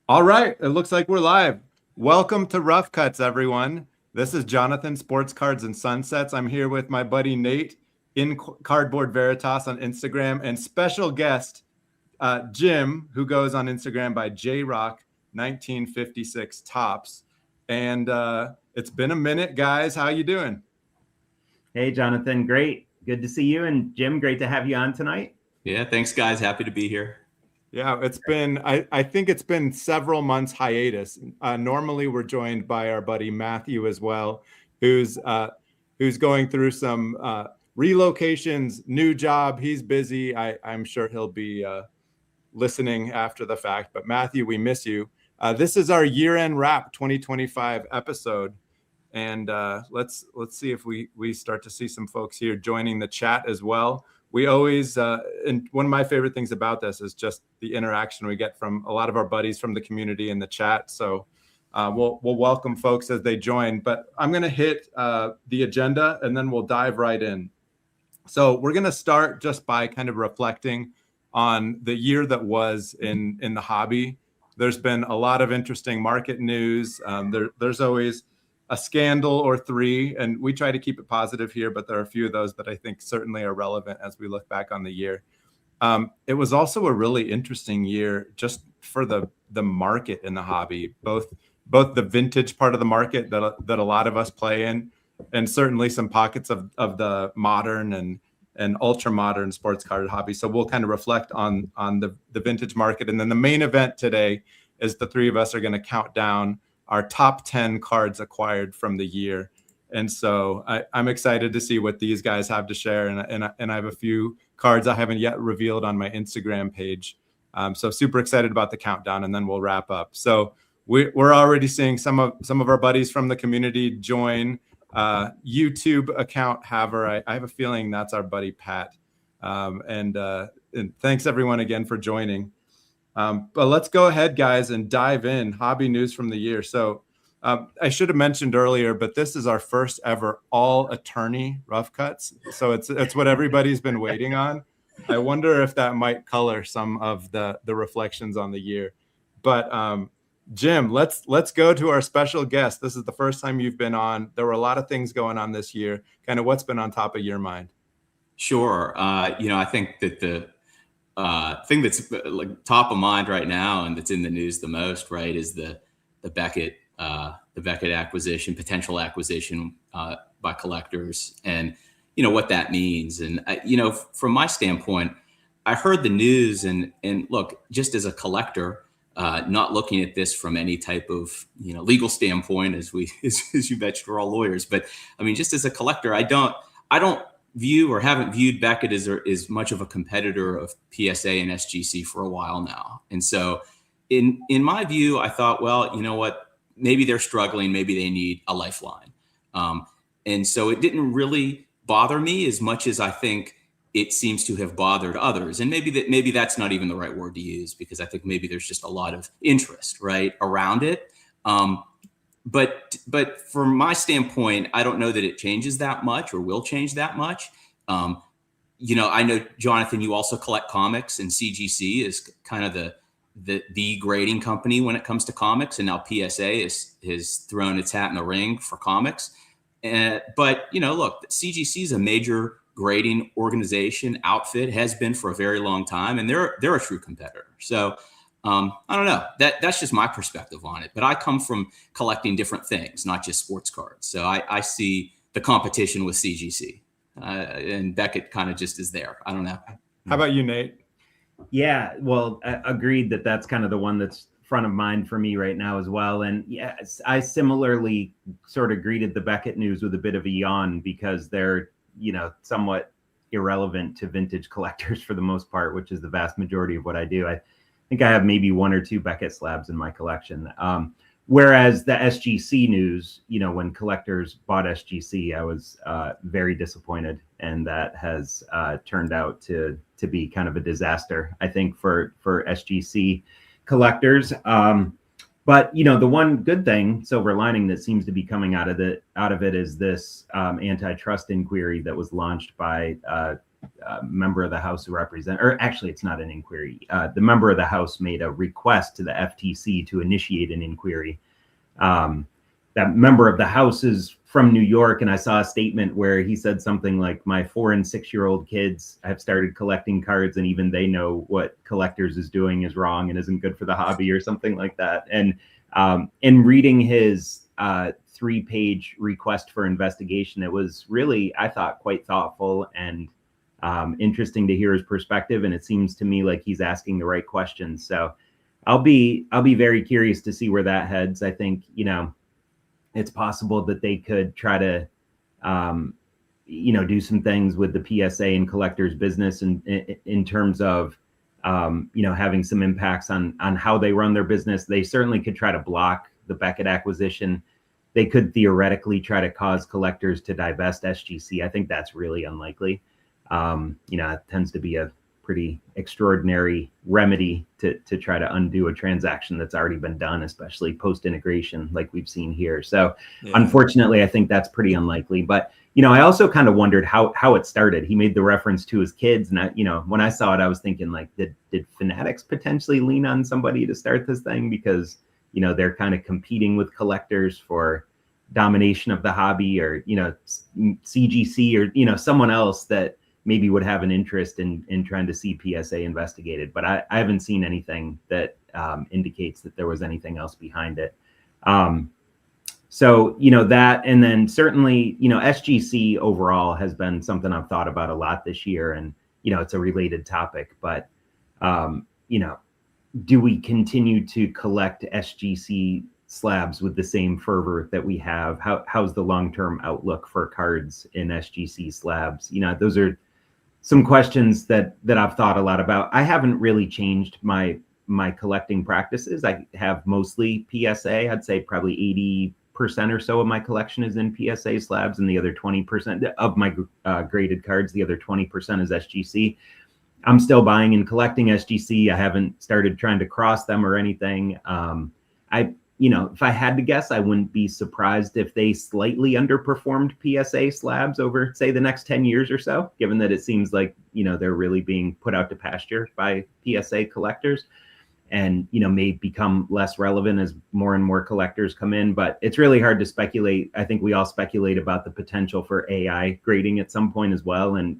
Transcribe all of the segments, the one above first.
All right, it looks like we're live. Welcome to Rough Cuts, everyone. This is Jonathan, Sports Cards and Sunsets. I'm here with my buddy Nate in Cardboard Veritas on Instagram, and special guest Jim, who goes on Instagram by JRock1956 Tops. And it's been a minute, guys. How you doing? Hey, Jonathan, great. Good to see you. And Jim, great to have you on tonight. Yeah, thanks, guys. Happy to be here. Yeah, it's been, I think it's been several months hiatus. Normally we're joined by our buddy Matthew as well, who's going through some relocations, new job. He's busy. I'm sure he'll be listening after the fact. But Matthew, we miss you. This is our year-end wrap 2025 episode. And let's see if we start to see some folks here joining the chat as well. We always, and one of my favorite things about this is just the interaction we get from a lot of our buddies from the community in the chat. So we'll welcome folks as they join. But I'm going to hit the agenda and then we'll dive right in. So we're going to start just by kind of reflecting on the year that was in the hobby. There's been a lot of interesting market news. There's always a scandal or three, and we try to keep it positive here, but there are a few of those that I think certainly are relevant as we look back on the year. It was also a really interesting year just for the market in the hobby, both the vintage part of the market that a lot of us play in, and certainly some pockets of the modern and ultra modern sports card hobby. So we'll kind of reflect on the vintage market, and then the main event today is the three of us are going to count down our top 10 cards acquired from the year. And so I'm excited to see what these guys have to share. And I have a few cards I haven't yet revealed on my Instagram page. So super excited about the countdown, and then we'll wrap up. So we're already seeing some of our buddies from the community join. YouTube account haver. I have a feeling that's our buddy Pat. And thanks everyone again for joining. But let's go ahead, guys, and dive in. Hobby news from the year. So I should have mentioned earlier, but this is our first ever all attorney Rough Cuts. So it's what everybody's been waiting on. I wonder if that might color some of the reflections on the year. But Jim, let's go to our special guest. This is the first time you've been on. There were a lot of things going on this year. Kind of what's been on top of your mind? Sure. I think that the thing that's like top of mind right now and that's in the news the most, right, is the Beckett acquisition, potential acquisition by collectors, and what that means. And from my standpoint, I heard the news and look, just as a collector, not looking at this from any type of legal standpoint, as you mentioned, we're all lawyers, but I mean, just as a collector, I don't view or haven't viewed Beckett as much of a competitor of PSA and SGC for a while now. And so in my view, I thought, well, you know what, maybe they're struggling, maybe they need a lifeline. And so it didn't really bother me as much as I think it seems to have bothered others. And maybe that's not even the right word to use, because I think maybe there's just a lot of interest, right, around it. But from my standpoint, I don't know that it changes that much or will change that much. I know, Jonathan, you also collect comics, and CGC is kind of the grading company when it comes to comics. And now PSA has thrown its hat in the ring for comics. But look, CGC is a major grading organization, outfit, has been for a very long time, and they're a true competitor. So I don't know. That's just my perspective on it. But I come from collecting different things, not just sports cards. So I see the competition with CGC, and Beckett kind of just is there. I don't know. How about you, Nate? Yeah, well, agreed that's kind of the one that's front of mind for me right now as well. And yes, I similarly sort of greeted the Beckett news with a bit of a yawn, because they're somewhat irrelevant to vintage collectors for the most part, which is the vast majority of what I do. I think I have maybe one or two Beckett slabs in my collection. Whereas the SGC news, when collectors bought SGC, I was very disappointed, and that has turned out to be kind of a disaster, I think, for SGC collectors. But the one good thing, silver lining, that seems to be coming out of it is this antitrust inquiry that was launched by member of the House who or actually it's not an inquiry. The member of the House made a request to the FTC to initiate an inquiry. That member of the House is from New York, and I saw a statement where he said something like, my 4 and 6-year-old kids have started collecting cards, and even they know what Collectors is doing is wrong and isn't good for the hobby, or something like that. And in reading his 3-page request for investigation, it was really, I thought, quite thoughtful and interesting to hear his perspective. And it seems to me like he's asking the right questions. So I'll be very curious to see where that heads. I think, it's possible that they could try to, do some things with the PSA and Collectors business in terms of, having some impacts on how they run their business. They certainly could try to block the Beckett acquisition. They could theoretically try to cause Collectors to divest SGC. I think that's really unlikely. It tends to be a pretty extraordinary remedy to try to undo a transaction that's already been done, especially post-integration like we've seen here. So Unfortunately, I think that's pretty unlikely. But, I also kind of wondered how it started. He made the reference to his kids. And, when I saw it, I was thinking, like, did Fanatics potentially lean on somebody to start this thing? Because, they're kind of competing with Collectors for domination of the hobby, or, CGC, or, someone else that maybe would have an interest in trying to see PSA investigated. But I haven't seen anything that indicates that there was anything else behind it. So, that, and then certainly, SGC overall has been something I've thought about a lot this year, and, it's a related topic, but, do we continue to collect SGC slabs with the same fervor that we have? How's the long-term outlook for cards in SGC slabs? Those are some questions that I've thought a lot about. I haven't really changed my collecting practices. I have mostly PSA. I'd say probably 80% or so of my collection is in PSA slabs, and the other 20% of my graded cards, the other 20% is SGC. I'm still buying and collecting SGC. I haven't started trying to cross them or anything. If I had to guess, I wouldn't be surprised if they slightly underperformed PSA slabs over, say, the next 10 years or so, given that it seems like, they're really being put out to pasture by PSA collectors, and, may become less relevant as more and more collectors come in. But it's really hard to speculate. I think we all speculate about the potential for AI grading at some point as well. And,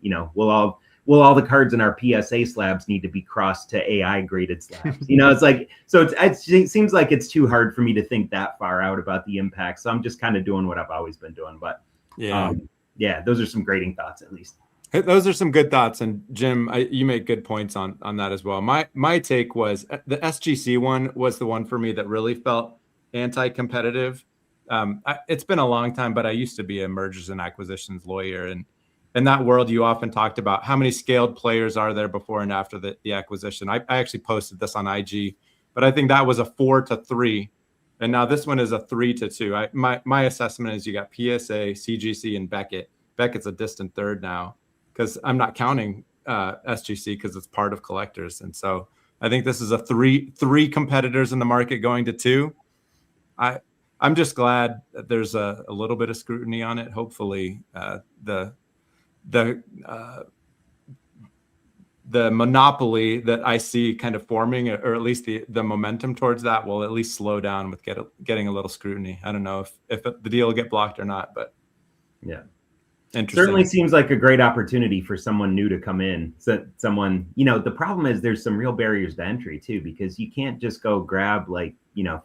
will all the cards in our PSA slabs need to be crossed to AI graded slabs? It's like, so it seems like it's too hard for me to think that far out about the impact. So I'm just kind of doing what I've always been doing. But those are some grading thoughts, at least. Those are some good thoughts. And Jim, you make good points on that as well. My take was the SGC one was the one for me that really felt anti-competitive. It's been a long time, but I used to be a mergers and acquisitions lawyer. And in that world, you often talked about how many scaled players are there before and after the acquisition. I actually posted this on IG, but I think that was a 4-3. And now this one is a 3-2. My assessment is you got PSA, CGC, and Beckett. Beckett's a distant third now, because I'm not counting SGC because it's part of Collectors. And so I think this is a three competitors in the market going to 2. I'm just glad that there's a little bit of scrutiny on it. Hopefully the monopoly that I see kind of forming, or at least the momentum towards that, will at least slow down with getting a little scrutiny. I don't know if the deal will get blocked or not, but yeah. Interesting. Certainly seems like a great opportunity for someone new to come in. So someone, the problem is there's some real barriers to entry too, because you can't just go grab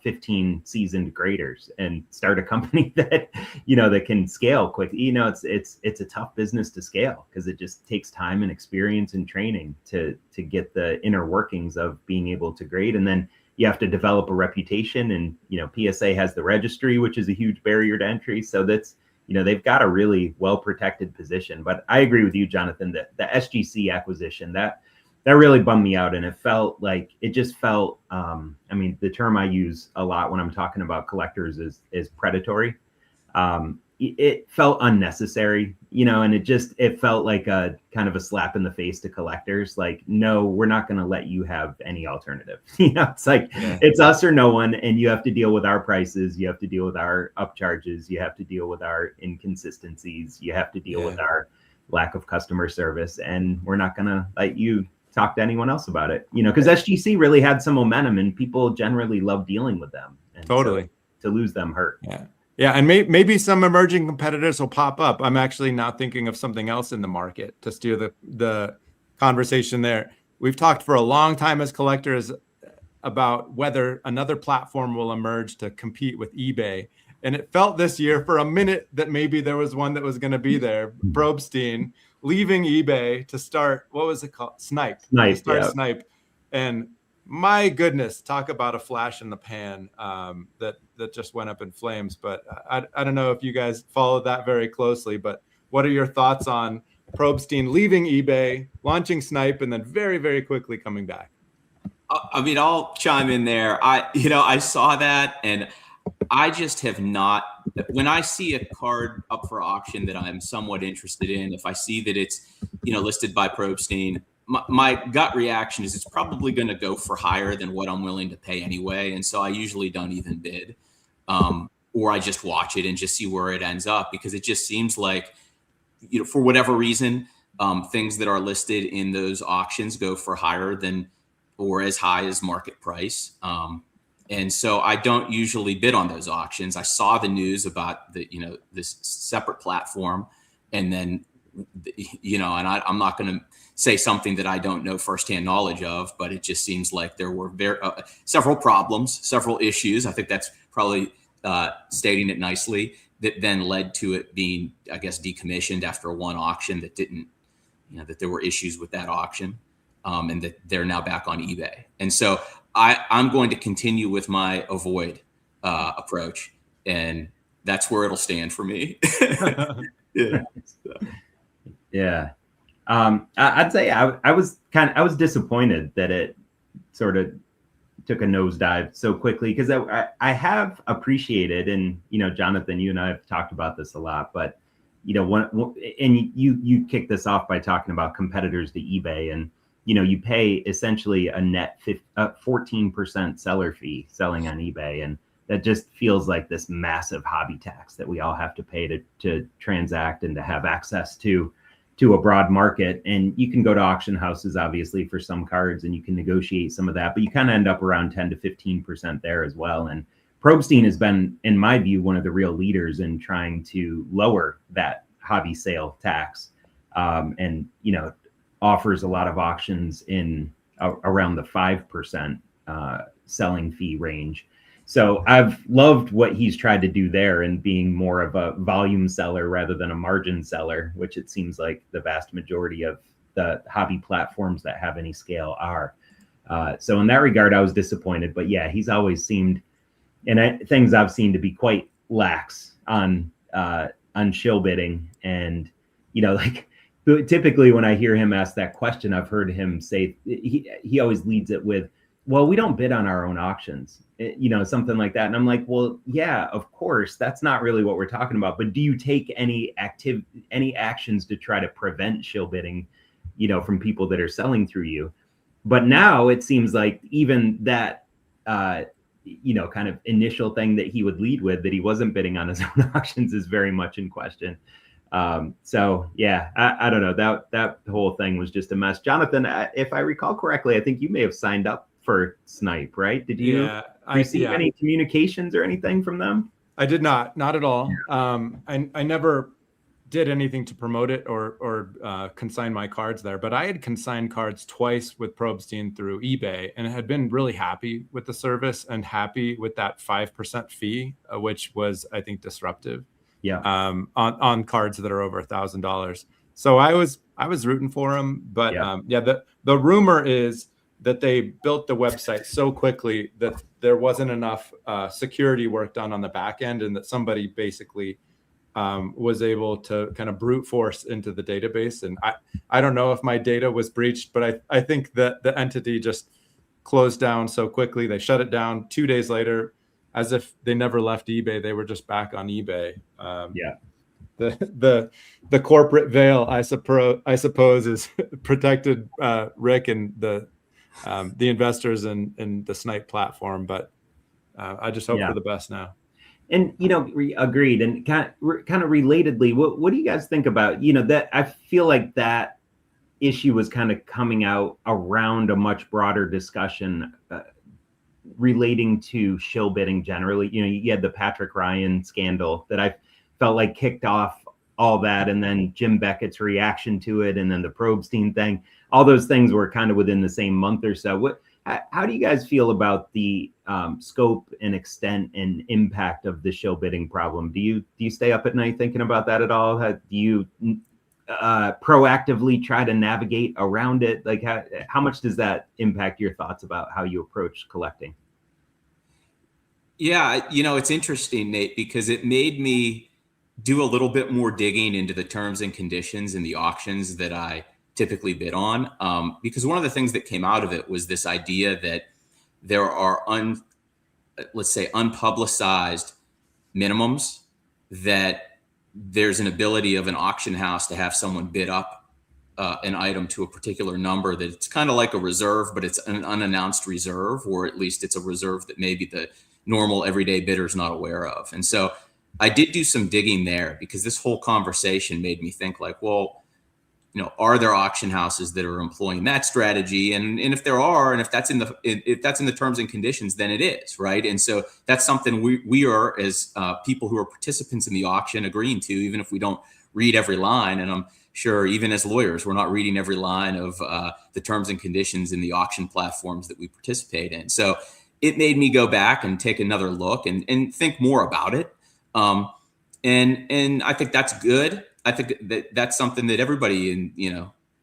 15 seasoned graders and start a company that, that can scale quick. It's a tough business to scale, because it just takes time and experience and training to get the inner workings of being able to grade. And then you have to develop a reputation, and, PSA has the registry, which is a huge barrier to entry. So that's, they've got a really well-protected position. But I agree with you, Jonathan, that the SGC acquisition, that really bummed me out. And it felt like, the term I use a lot when I'm talking about Collectors is predatory. It felt unnecessary, and it felt like a kind of a slap in the face to Collectors. Like, no, we're not going to let you have any alternative. It's like, It's us or no one. And you have to deal with our prices. You have to deal with our upcharges. You have to deal with our inconsistencies. You have to deal with our lack of customer service, and we're not going to let you talk to anyone else about it, because SGC really had some momentum and people generally love dealing with them. And totally. So to lose them hurt. Yeah. And maybe some emerging competitors will pop up. I'm actually now thinking of something else in the market to steer the conversation there. We've talked for a long time as collectors about whether another platform will emerge to compete with eBay. And it felt this year for a minute that maybe there was one that was going to be there. Probstein leaving eBay to start, what was it called? Snipe. Snipe. And my goodness, talk about a flash in the pan that just went up in flames. But I don't know if you guys followed that very closely, but what are your thoughts on Probstein leaving eBay, launching Snipe, and then very, very quickly coming back? I mean, I'll chime in there. I saw that, and I just have not. When I see a card up for auction that I'm somewhat interested in, if I see that it's listed by Probstein, my gut reaction is it's probably going to go for higher than what I'm willing to pay anyway, and so I usually don't even bid, or I just watch it and just see where it ends up, because it just seems like, for whatever reason, things that are listed in those auctions go for higher than or as high as market price. And so I don't usually bid on those auctions. I saw the news about this separate platform, and then, and I'm not going to say something that I don't know firsthand knowledge of, but it just seems like there were several problems, several issues. I think that's probably stating it nicely, that then led to it being, I guess, decommissioned after one auction that didn't, that there were issues with that auction, and that they're now back on eBay. And so I'm going to continue with my avoid approach, and that's where it'll stand for me. Yeah. I'd say I was disappointed that it sort of took a nosedive so quickly, because I have appreciated, and Jonathan, you and I have talked about this a lot, but and you kicked this off by talking about competitors to eBay, and you pay essentially a net 14% seller fee selling on eBay, and that just feels like this massive hobby tax that we all have to pay to transact and to have access to a broad market. And you can go to auction houses, obviously, for some cards, and you can negotiate some of that, but you kind of end up around 10 to 15% there as well. And Probstein has been, in my view, one of the real leaders in trying to lower that hobby sale tax, and offers a lot of auctions in around the 5% selling fee range. So I've loved what he's tried to do there, and being more of a volume seller rather than a margin seller, which it seems like the vast majority of the hobby platforms that have any scale are. So in that regard, I was disappointed. But yeah, he's always seemed, and things I've seen, to be quite lax on shill bidding. And typically when I hear him ask that question, I've heard him say, he always leads it with, well, we don't bid on our own auctions, something like that. And I'm like, well, yeah, of course, that's not really what we're talking about. But do you take any actions to try to prevent shill bidding, from people that are selling through you? But now it seems like even that, kind of initial thing that he would lead with, that he wasn't bidding on his own auctions, is very much in question. So yeah, I don't know, that whole thing was just a mess. Jonathan, if I recall correctly, I think you may have signed up for Snipe, right? Did you receive any communications or anything from them? I did not at all. I never did anything to promote it or consign my cards there, but I had consigned cards twice with Probstein through eBay, and had been really happy with the service and happy with that 5% fee, which was, I think, disruptive. Yeah. On cards that are over $1,000. So I was rooting for him, but the rumor is that they built the website so quickly that there wasn't enough security work done on the back end, and that somebody basically was able to kind of brute force into the database. And I don't know if my data was breached, but I think that the entity just closed down so quickly. They shut it down 2 days later, as if they never left eBay. They were just back on eBay. The corporate veil, I suppose, is protected Rick and the investors in the Snipe platform. But I just hope for the best now. And agreed. And kind of relatedly, what do you guys think about that? I feel like that issue was kind of coming out around a much broader discussion relating to shill bidding generally. You had the Patrick Ryan scandal that I felt like kicked off all that, and then Jim Beckett's reaction to it, and then the Probstein thing. All those things were kind of within the same month or so. How do you guys feel about the scope and extent and impact of the shill bidding problem? Do you stay up at night thinking about that at all? Do you proactively try to navigate around it? Like how much does that impact your thoughts about how you approach collecting? Yeah, it's interesting, Nate, because it made me do a little bit more digging into the terms and conditions in the auctions that I typically bid on. Because one of the things that came out of it was this idea that there are let's say unpublicized minimums, that there's an ability of an auction house to have someone bid up an item to a particular number, that it's kind of like a reserve, but it's an unannounced reserve, or at least it's a reserve that maybe the normal everyday bidder is not aware of. And so I did do some digging there, because this whole conversation made me think like, well, are there auction houses that are employing that strategy? And if there are, and if that's in the terms and conditions, then it is, right? And so that's something we are, as people who are participants in the auction, agreeing to, even if we don't read every line. And I'm sure even as lawyers, we're not reading every line of the terms and conditions in the auction platforms that we participate in. So it made me go back and take another look and think more about it. And I think that's good. I think that's something that everybody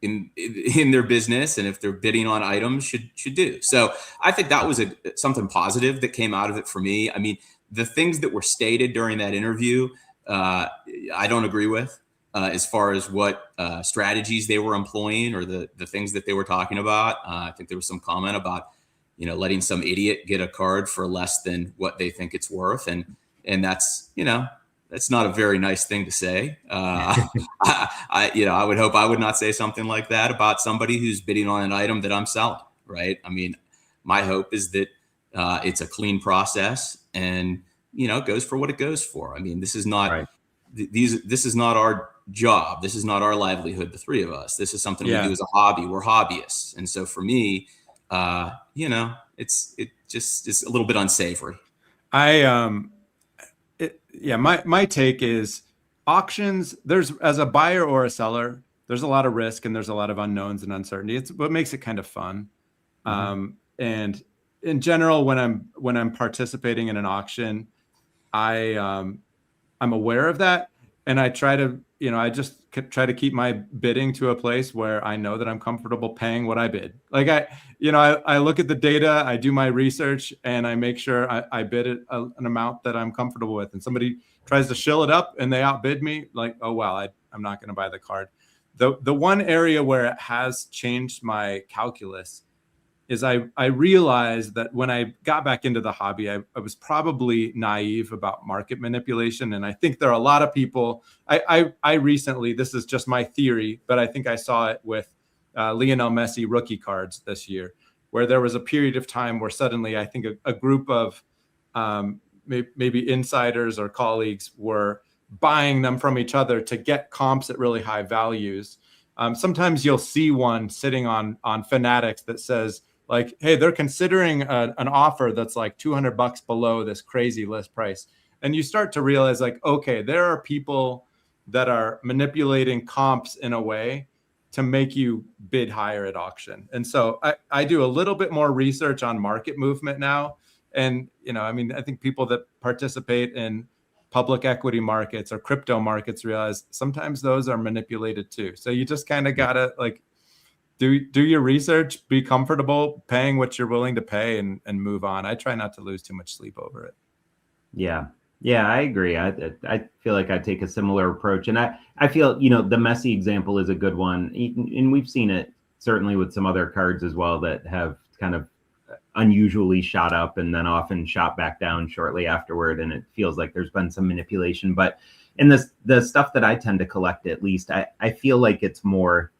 in their business, and if they're bidding on items, should do. So I think that was something positive that came out of it for me. I mean, the things that were stated during that interview, I don't agree with as far as what strategies they were employing, or the things that they were talking about. I think there was some comment about letting some idiot get a card for less than what they think it's worth, and that's that's not a very nice thing to say. I would hope I would not say something like that about somebody who's bidding on an item that I'm selling, right? I mean, my hope is that it's a clean process, and it goes for what it goes for. I mean, this is not right. This is not our job. This is not our livelihood, the three of us. This is something we do as a hobby. We're hobbyists, and so for me, it's a little bit unsavory. My take is auctions, as a buyer or a seller, there's a lot of risk and there's a lot of unknowns and uncertainty. It's what makes it kind of fun. Mm-hmm. And in general, when I'm participating in an auction, I'm aware of that, and I try to, I just try to keep my bidding to a place where I know that I'm comfortable paying what I bid. Like I look at the data, I do my research, and I make sure I bid it an amount that I'm comfortable with. And somebody tries to shill it up and they outbid me, like, oh wow, I'm not going to buy the card. The one area where it has changed my calculus is I realized that when I got back into the hobby, I was probably naive about market manipulation. And I think there are a lot of people, I recently, this is just my theory, but I think I saw it with Lionel Messi rookie cards this year, where there was a period of time where suddenly I think a group of maybe insiders or colleagues were buying them from each other to get comps at really high values. Sometimes you'll see one sitting on Fanatics that says, like, hey, they're considering an offer that's like $200 below this crazy list price. And you start to realize, like, okay, there are people that are manipulating comps in a way to make you bid higher at auction. And so I do a little bit more research on market movement now. And, I think people that participate in public equity markets or crypto markets realize sometimes those are manipulated too. So you just kind of gotta do your research, be comfortable paying what you're willing to pay, and move on. I try not to lose too much sleep over it. Yeah, I agree. I feel like I take a similar approach, and I feel, the Messi example is a good one, and we've seen it certainly with some other cards as well that have kind of unusually shot up and then often shot back down shortly afterward, and it feels like there's been some manipulation. But in the stuff that I tend to collect, at least, I feel like it's more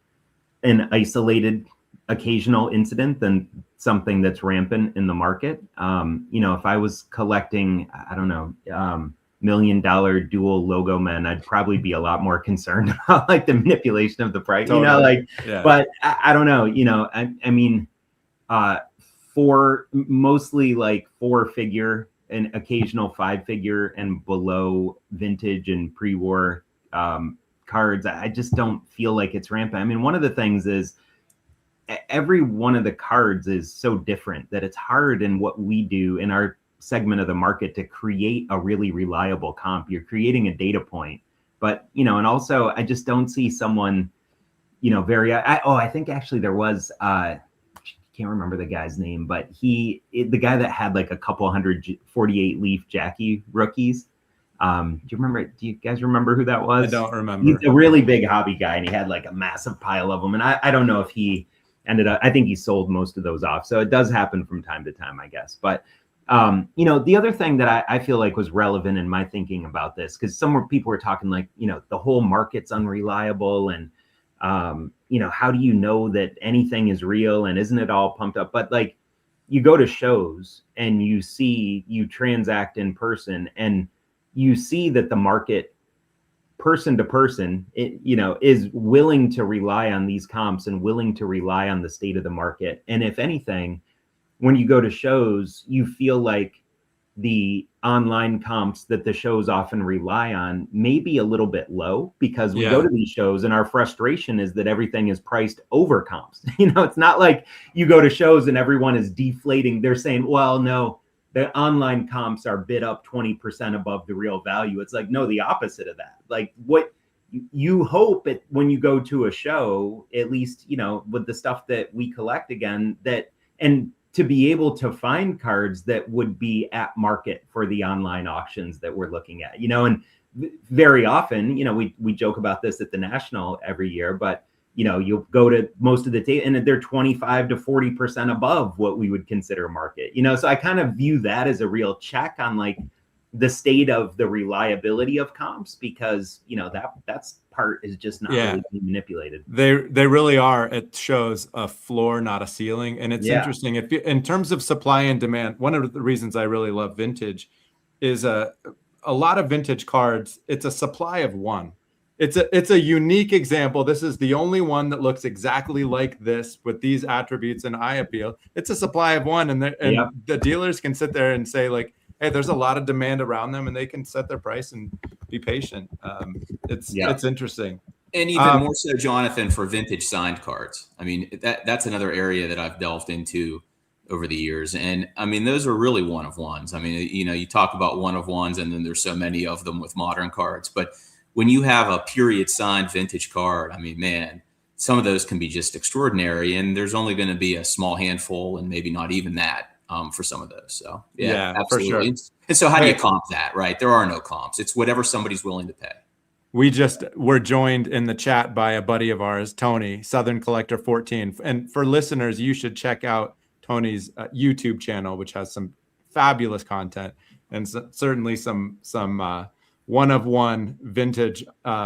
an isolated occasional incident than something that's rampant in the market. If I was collecting, I don't know, million dual logo men, I'd probably be a lot more concerned about like the manipulation of the price, Totally. you know, like, Yeah. but I don't know, you know, I mean, for mostly like 4-figure and occasional 5-figure and below vintage and pre-war cards, I just don't feel like it's rampant. I mean, one of the things is every one of the cards is so different that it's hard in what we do in our segment of the market to create a really reliable comp. You're creating a data point, but, you know, and also I just don't see someone, you know, I think actually there was, can't remember the guy's name, but the guy that had like a couple hundred 48 leaf Jackie rookies. Do you guys remember who that was? I don't remember. He's a really big hobby guy and he had like a massive pile of them. And I don't know if he ended up, I think he sold most of those off. So it does happen from time to time, I guess. But, you know, the other thing that I feel like was relevant in my thinking about this, because some people were talking like, you know, the whole market's unreliable and, you know, how do you know that anything is real and isn't it all pumped up? But like you go to shows and you transact in person and you see that the market person to person, you know, is willing to rely on these comps and willing to rely on the state of the market. And if anything, when you go to shows, you feel like the online comps that the shows often rely on may be a little bit low because we go to these shows and our frustration is that everything is priced over comps. You know, it's not like you go to shows and everyone is deflating. They're saying, well, no, the online comps are bid up 20% above the real value. It's like, no, the opposite of that. Like what you hope when you go to a show, at least, you know, with the stuff that we collect again, that, and to be able to find cards that would be at market for the online auctions that we're looking at, you know, and very often, you know, we joke about this at the National every year, but you know, you'll go to most of the data and they're 25 to 40% above what we would consider market, you know? So I kind of view that as a real check on like the state of the reliability of comps, because, you know, that's part is just not really being manipulated. They really are. It shows a floor, not a ceiling. And it's interesting if in terms of supply and demand, one of the reasons I really love vintage is a lot of vintage cards, it's a supply of one. It's a unique example. This is the only one that looks exactly like this with these attributes and eye appeal. It's a supply of one, and the dealers can sit there and say like, hey, there's a lot of demand around them, and they can set their price and be patient. It's interesting. And even more so, Jonathan, for vintage signed cards. I mean, that's another area that I've delved into over the years. And I mean, those are really one of ones. I mean, you know, you talk about one of ones and then there's so many of them with modern cards, but when you have a period signed vintage card, I mean, man, some of those can be just extraordinary, and there's only going to be a small handful and maybe not even that for some of those. So yeah, absolutely. For sure. And so how do you comp that, right? There are no comps. It's whatever somebody's willing to pay. We just were joined in the chat by a buddy of ours, Tony, Southern Collector 14. And for listeners, you should check out Tony's YouTube channel, which has some fabulous content and certainly some one of one vintage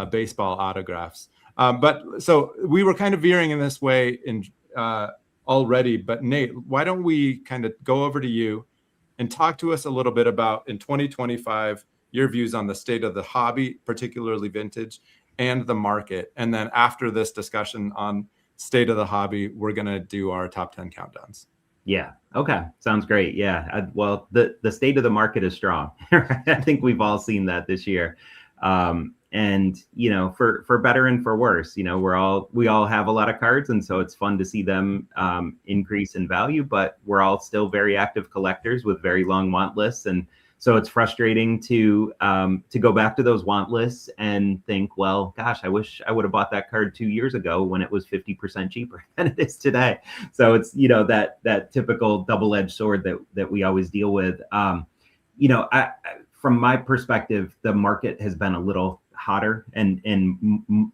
baseball autographs. But so we were kind of veering in this way already, but Nate, why don't we kind of go over to you and talk to us a little bit about in 2025, your views on the state of the hobby, particularly vintage, and the market. And then after this discussion on state of the hobby, we're going to do our top 10 countdowns. Yeah. Okay. Sounds great. Yeah. Well, the state of the market is strong. I think we've all seen that this year. And, you know, for better and for worse, you know, we all have a lot of cards. And so it's fun to see them increase in value, but we're all still very active collectors with very long want lists. And so it's frustrating to go back to those want lists and think, well, gosh, I wish I would have bought that card 2 years ago when it was 50% cheaper than it is today. So it's, you know, that typical double-edged sword that we always deal with. You know, from my perspective, the market has been a little hotter and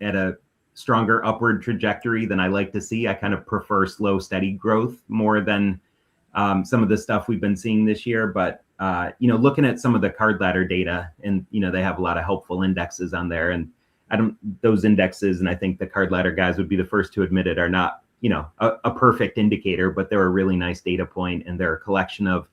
at a stronger upward trajectory than I like to see. I kind of prefer slow, steady growth more than some of the stuff we've been seeing this year. But you know, looking at some of the card ladder data, and you know, they have a lot of helpful indexes on there, and those indexes, and I think the card ladder guys would be the first to admit it, are not, you know, a perfect indicator, but they're a really nice data point, and they're a collection of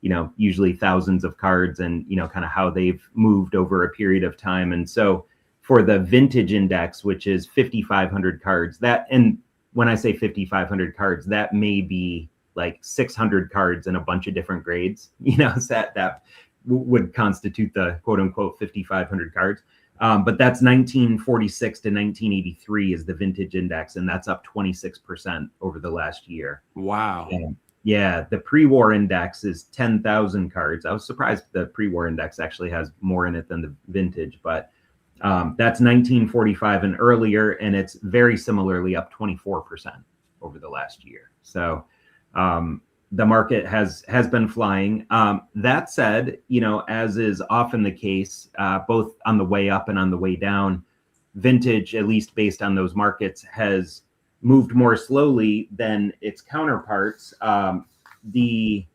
usually thousands of cards, and kind of how they've moved over a period of time. And so for the vintage index, which is 5,500 cards, and when I say 5,500 cards, that may be like 600 cards in a bunch of different grades, so that would constitute the quote unquote 5,500 cards. But that's 1946 to 1983 is the vintage index, and that's up 26% over the last year. Wow. Yeah, the pre-war index is 10,000 cards. I was surprised the pre-war index actually has more in it than the vintage, but that's 1945 and earlier, and it's very similarly up 24% over the last year. So the market has been flying. That said, as is often the case, both on the way up and on the way down, vintage, at least based on those markets, has moved more slowly than its counterparts. The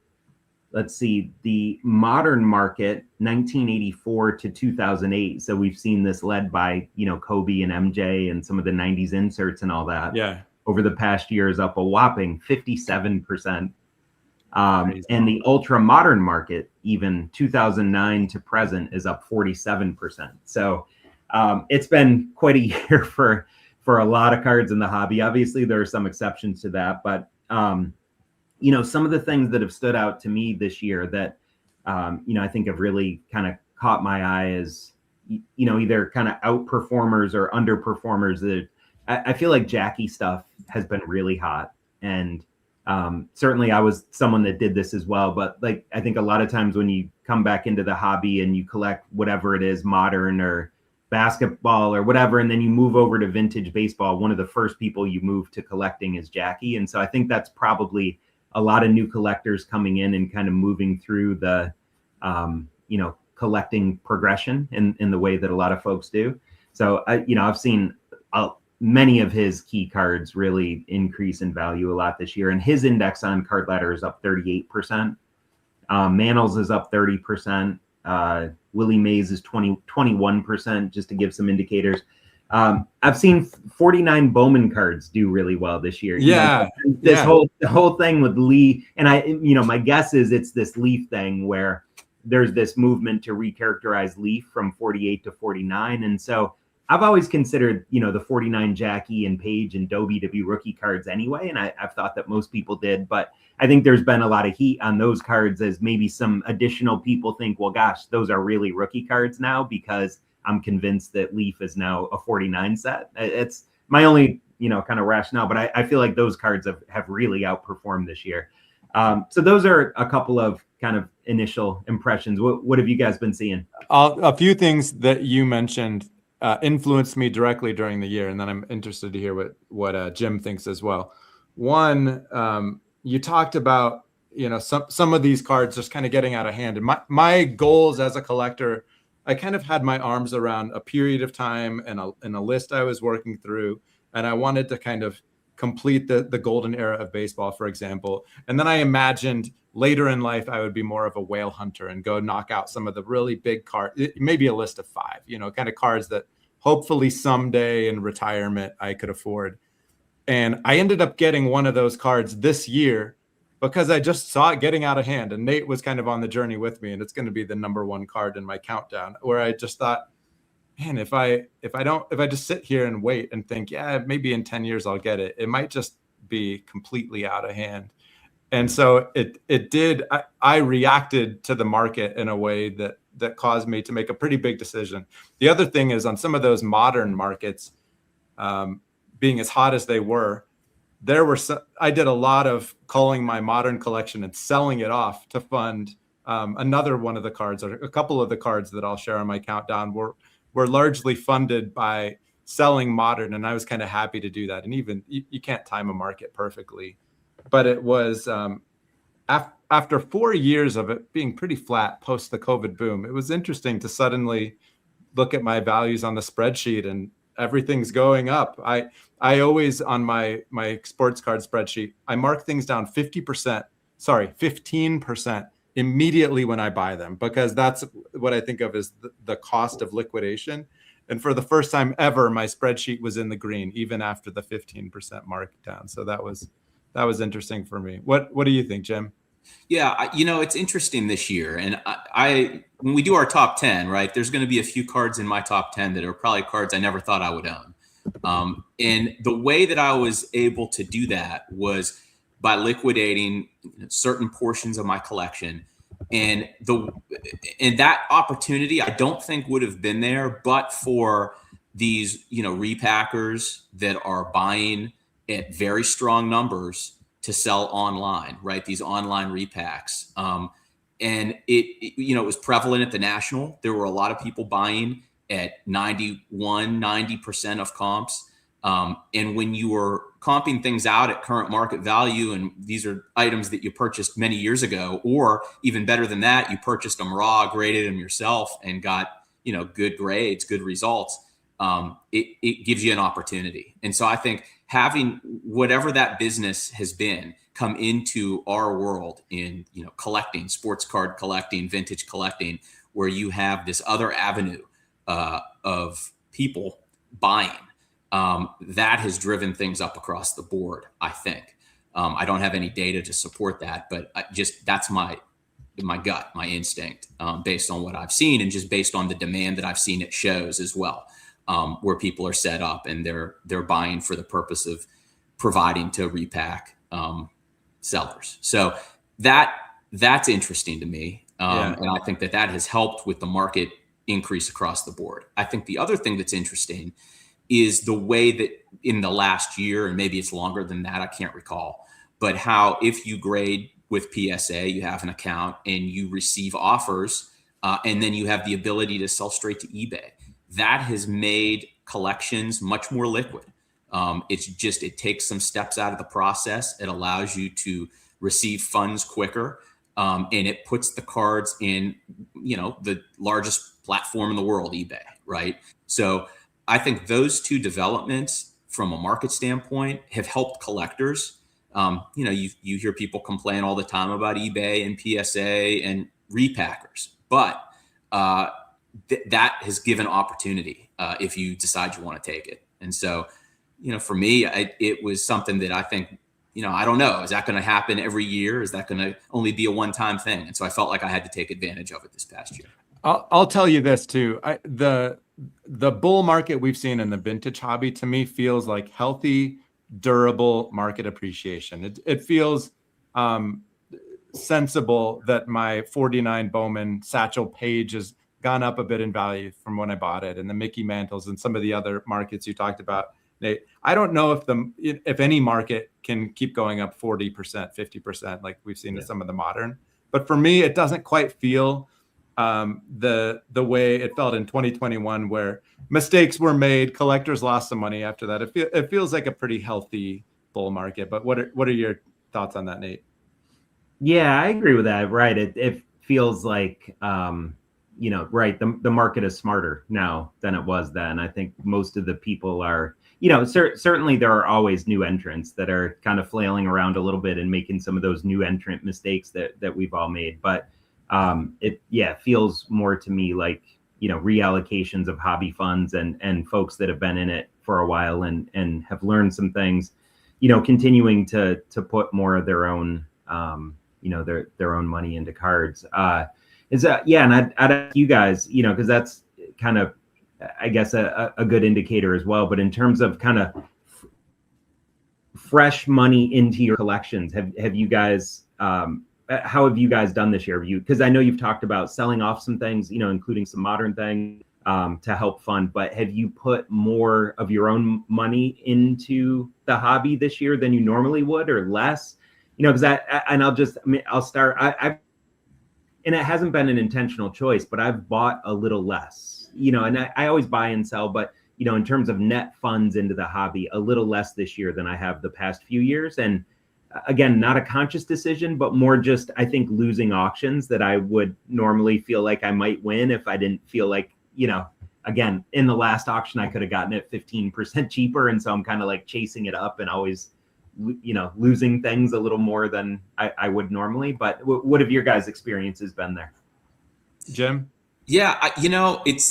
modern market, 1984 to 2008. So we've seen this led by, Kobe and MJ and some of the 90s inserts and all that. Yeah. Over the past year is up a whopping 57%. And the ultra modern market, even 2009 to present, is up 47%. So it's been quite a year for a lot of cards in the hobby. Obviously, there are some exceptions to that, but some of the things that have stood out to me this year that I think have really kind of caught my eye is either kind of outperformers or underperformers. That I feel like Jackie stuff has been really hot, and certainly I was someone that did this as well. But like, I think a lot of times when you come back into the hobby and you collect whatever it is, modern or basketball or whatever, and then you move over to vintage baseball, one of the first people you move to collecting is Jackie. And so I think that's probably a lot of new collectors coming in and kind of moving through the collecting progression in the way that a lot of folks do. So I've seen many of his key cards really increase in value a lot this year, and his index on Card Ladder is up 38%. Mantl's is up 30%. Willie Mays is 21%, just to give some indicators. I've seen 49 Bowman cards do really well this year. Yeah. The whole thing with Lee, and my guess is it's this Leaf thing where there's this movement to recharacterize Leaf from 48 to 49. And so I've always considered, the 49 Jackie and Page and Dobie to be rookie cards anyway. And I've thought that most people did, but I think there's been a lot of heat on those cards as maybe some additional people think, well, gosh, those are really rookie cards now, because I'm convinced that Leaf is now a 49 set. It's my only, kind of rationale, but I feel like those cards have really outperformed this year. So those are a couple of kind of initial impressions. What have you guys been seeing? A few things that you mentioned influenced me directly during the year, and then I'm interested to hear what Jim thinks as well. One, you talked about some of these cards just kind of getting out of hand, and my goals as a collector, I kind of had my arms around a period of time and a list I was working through, and I wanted to kind of complete the golden era of baseball, for example. And then I imagined later in life I would be more of a whale hunter and go knock out some of the really big cards, maybe a list of 5, kind of cards that hopefully someday in retirement I could afford. And I ended up getting one of those cards this year because I just saw it getting out of hand, and Nate was kind of on the journey with me, and it's going to be the number 1 card in my countdown, where I just thought, man, if I just sit here and wait and think, yeah, maybe in 10 years I'll get it, it might just be completely out of hand. And so it did. I reacted to the market in a way that caused me to make a pretty big decision. The other thing is, on some of those modern markets, being as hot as they were, I did a lot of culling my modern collection and selling it off to fund another one of the cards, or a couple of the cards that I'll share on my countdown were largely funded by selling modern. And I was kind of happy to do that. And even you can't time a market perfectly, but it was after 4 years of it being pretty flat post the COVID boom, it was interesting to suddenly look at my values on the spreadsheet and everything's going up. I always, on my sports card spreadsheet, I mark things down 15% immediately when I buy them, because that's what I think of as the cost of liquidation. And for the first time ever, my spreadsheet was in the green, even after the 15% markdown. So that was interesting for me. What do you think, Jim? Yeah, it's interesting this year, and I when we do our top 10, right, there's going to be a few cards in my top 10 that are probably cards I never thought I would own. And the way that I was able to do that was by liquidating certain portions of my collection, and that opportunity I don't think would have been there, but for these repackers that are buying at very strong numbers to sell online, right? These online repacks. And it was prevalent at the National. There were a lot of people buying at 90% of comps. And when you were comping things out at current market value, and these are items that you purchased many years ago, or even better than that, you purchased them raw, graded them yourself, and got, good grades, good results. It gives you an opportunity. And so I think having whatever that business has been come into our world in, collecting, sports card collecting, vintage collecting, where you have this other avenue of people buying, that has driven things up across the board, I think. I don't have any data to support that, but that's my gut, my instinct, based on what I've seen, and just based on the demand that I've seen at shows as well. Where people are set up and they're buying for the purpose of providing to repack sellers. So that's interesting to me. And I think that has helped with the market increase across the board. I think the other thing that's interesting is the way that in the last year, and maybe it's longer than that, I can't recall, but how if you grade with PSA, you have an account and you receive offers, and then you have the ability to sell straight to eBay. That has made collections much more liquid. It takes some steps out of the process. It allows you to receive funds quicker, and it puts the cards in, the largest platform in the world, eBay, right? So I think those two developments from a market standpoint have helped collectors. You hear people complain all the time about eBay and PSA and repackers, but that has given opportunity if you decide you want to take it. And so, for me, it was something that I think, I don't know, is that going to happen every year? Is that going to only be a one-time thing? And so I felt like I had to take advantage of it this past year. I'll tell you this too. The bull market we've seen in the vintage hobby, to me, feels like healthy, durable market appreciation. It feels sensible that my 49 Bowman Satchel Paige has gone up a bit in value from when I bought it, and the Mickey Mantles and some of the other markets you talked about, Nate. I don't know if any market can keep going up 40%, 50% like we've seen in some of the modern. But for me, it doesn't quite feel the way it felt in 2021, where mistakes were made, collectors lost some money after that. It feels like a pretty healthy bull market. But what are your thoughts on that, Nate? Yeah, I agree with that. Right. It feels like right. The market is smarter now than it was then. I think most of the people are, certainly there are always new entrants that are kind of flailing around a little bit and making some of those new entrant mistakes that we've all made. But it feels more to me like, reallocations of hobby funds and folks that have been in it for a while and have learned some things, continuing to put more of their own, their own money into cards. And I'd ask you guys, because that's kind of, I guess, a good indicator as well. But in terms of kind of fresh money into your collections, have you guys, how have you guys done this year? Because I know you've talked about selling off some things, including some modern things to help fund. But have you put more of your own money into the hobby this year than you normally would, or less? Because I'll start. And it hasn't been an intentional choice, but I've bought a little less, and I always buy and sell, but, in terms of net funds into the hobby, a little less this year than I have the past few years. And again, not a conscious decision, but more just, I think, losing auctions that I would normally feel like I might win if I didn't feel like, again, in the last auction, I could have gotten it 15% cheaper. And so I'm kind of like chasing it up and always, losing things a little more than I would normally. But what have your guys' experiences been there? Jim? Yeah,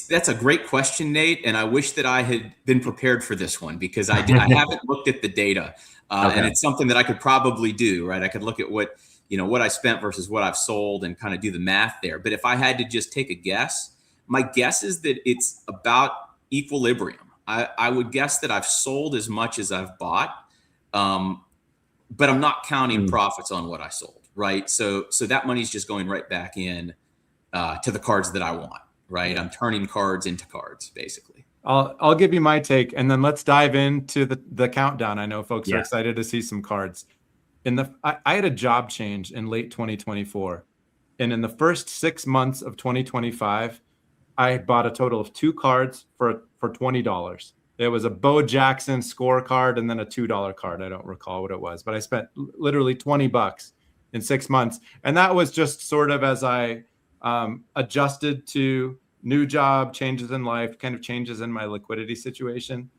that's a great question, Nate. And I wish that I had been prepared for this one, because I haven't looked at the data. Okay. And it's something that I could probably do, right? I could look at what what I spent versus what I've sold and kind of do the math there. But if I had to just take a guess, my guess is that it's about equilibrium. I would guess that I've sold as much as I've bought, but I'm not counting profits on what I sold, right? So that money's just going right back in to the cards that I want, right? I'm turning cards into cards, basically. I'll give you my take, and then let's dive into the countdown. I know folks are excited to see some cards. I had a job change in late 2024, and in the first 6 months of 2025, I bought a total of 2 cards for $20. It was a Bo Jackson scorecard and then a $2 card. I don't recall what it was, but I spent literally $20 in 6 months, and that was just sort of as I adjusted to new job, changes in life, kind of changes in my liquidity situation.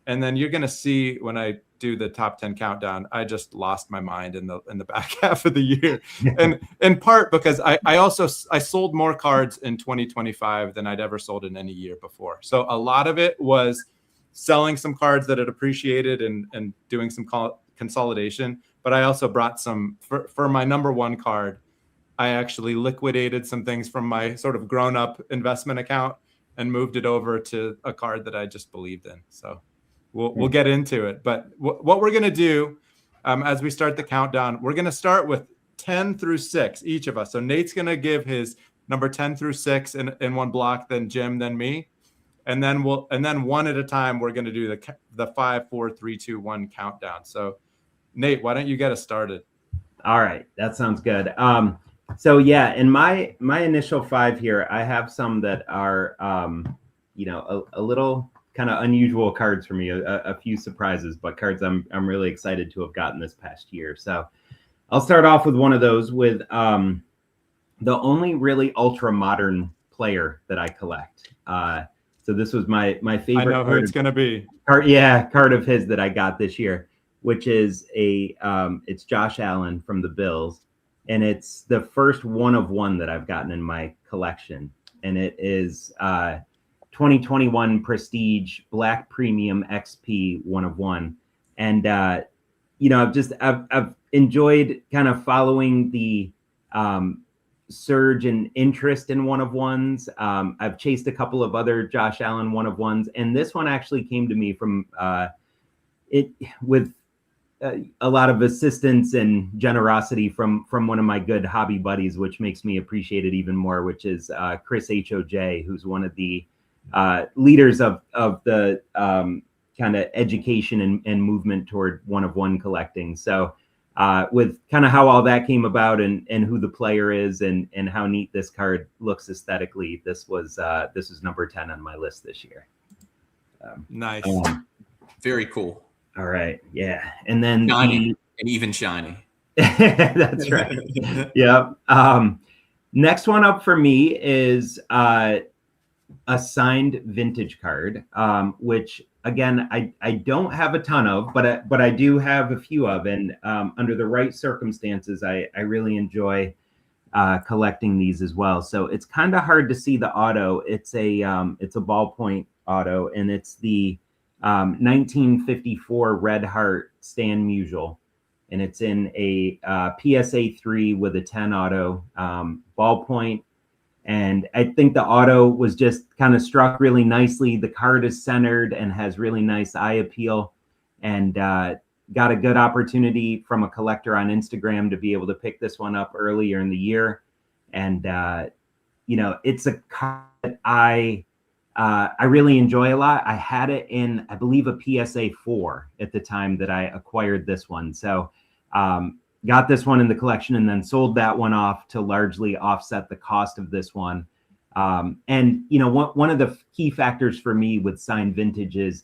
And then you're going to see when I do the top 10 countdown, I just lost my mind in the back half of the year. And in part because I sold more cards in 2025 than I'd ever sold in any year before. So a lot of it was selling some cards that had appreciated and doing some consolidation. But I also brought some for my number one card. I actually liquidated some things from my sort of grown-up investment account and moved it over to a card that I just believed in. So we'll get into it. But what we're going to do as we start the countdown, we're going to start with 10 through 6, each of us. So Nate's going to give his number 10 through 6 in one block, then Jim, then me. And then one at a time, we're going to do the 5, 4, 3, 2, 1 countdown. So Nate, why don't you get us started? All right. That sounds good. So yeah, in my initial 5 here, I have some that are, a little kind of unusual cards for me, a few surprises, but cards I'm really excited to have gotten this past year. So I'll start off with one of those with the only really ultra modern player that I collect. So this was my favorite. I know who it's going to be. Card of his that I got this year, which is it's Josh Allen from the Bills. And it's the first one of one that I've gotten in my collection. And it is 2021 Prestige Black Premium XP 1 of 1. And, I've enjoyed kind of following the surge in interest in 1 of 1s. I've chased a couple of other Josh Allen 1 of 1s. And this one actually came to me from with a lot of assistance and generosity from one of my good hobby buddies, which makes me appreciate it even more, which is Chris HOJ, who's one of the leaders of the kind of education and movement toward 1 of 1 collecting. So with kind of how all that came about and who the player is and how neat this card looks aesthetically, this was number 10 on my list this year. Nice. Very cool. All right. Yeah. And then shiny, and even shiny. That's right. Yep. Next one up for me is a signed vintage card, which again, I don't have a ton of, but I do have a few of, and under the right circumstances, I really enjoy collecting these as well. So it's kind of hard to see the auto. It's a ballpoint auto, and it's the 1954 Red Heart Stan Musial, and it's in a PSA 3 with a 10 auto ballpoint. And I think the auto was just kind of struck really nicely. The card is centered and has really nice eye appeal, and got a good opportunity from a collector on Instagram to be able to pick this one up earlier in the year. And it's a card that I really enjoy a lot. I had it in, I believe, a PSA 4 at the time that I acquired this one. So got this one in the collection and then sold that one off to largely offset the cost of this one. And one of the key factors for me with signed vintage is,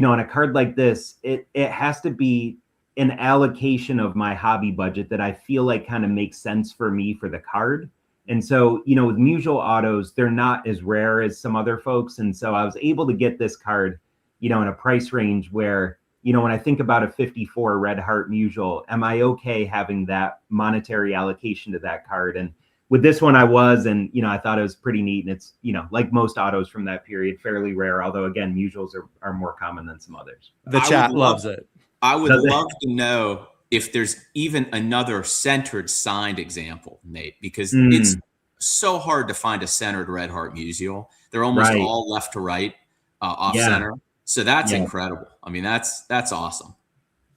on a card like this, it has to be an allocation of my hobby budget that I feel like kind of makes sense for me for the card. And so, with Musial autos, they're not as rare as some other folks. And so I was able to get this card, in a price range where, when I think about a 54 Red Heart Musial, am I okay having that monetary allocation to that card? And with this one, I was, and, I thought it was pretty neat. And it's, like most autos from that period, fairly rare. Although, again, Musials are more common than some others. The chat loves it. I would love to know if there's even another centered signed example, Nate, because it's so hard to find a centered Red Heart Musial. They're almost all left to right, off center. So that's incredible. I mean, that's awesome.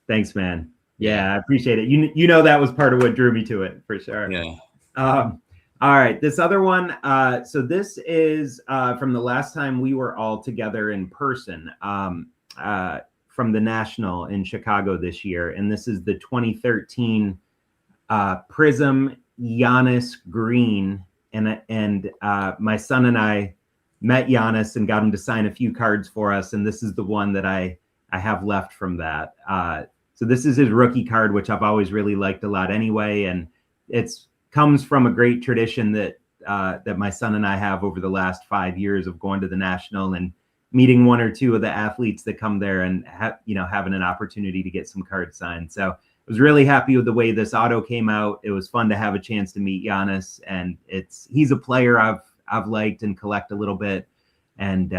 Thanks, man. Yeah, I appreciate it. You know, that was part of what drew me to it for sure. Yeah. All right, this other one. So this is from the last time we were all together in person, from the National in Chicago this year, and this is the 2013 Prism Giannis Green, and my son and I met Giannis and got him to sign a few cards for us, and this is the one that I have left from that. So this is his rookie card, which I've always really liked a lot anyway, and it's comes from a great tradition that that my son and I have over the last 5 years of going to the National and meeting one or two of the athletes that come there and having an opportunity to get some cards signed. So I was really happy with the way this auto came out. It was fun to have a chance to meet Giannis, and he's a player I've liked and collect a little bit, and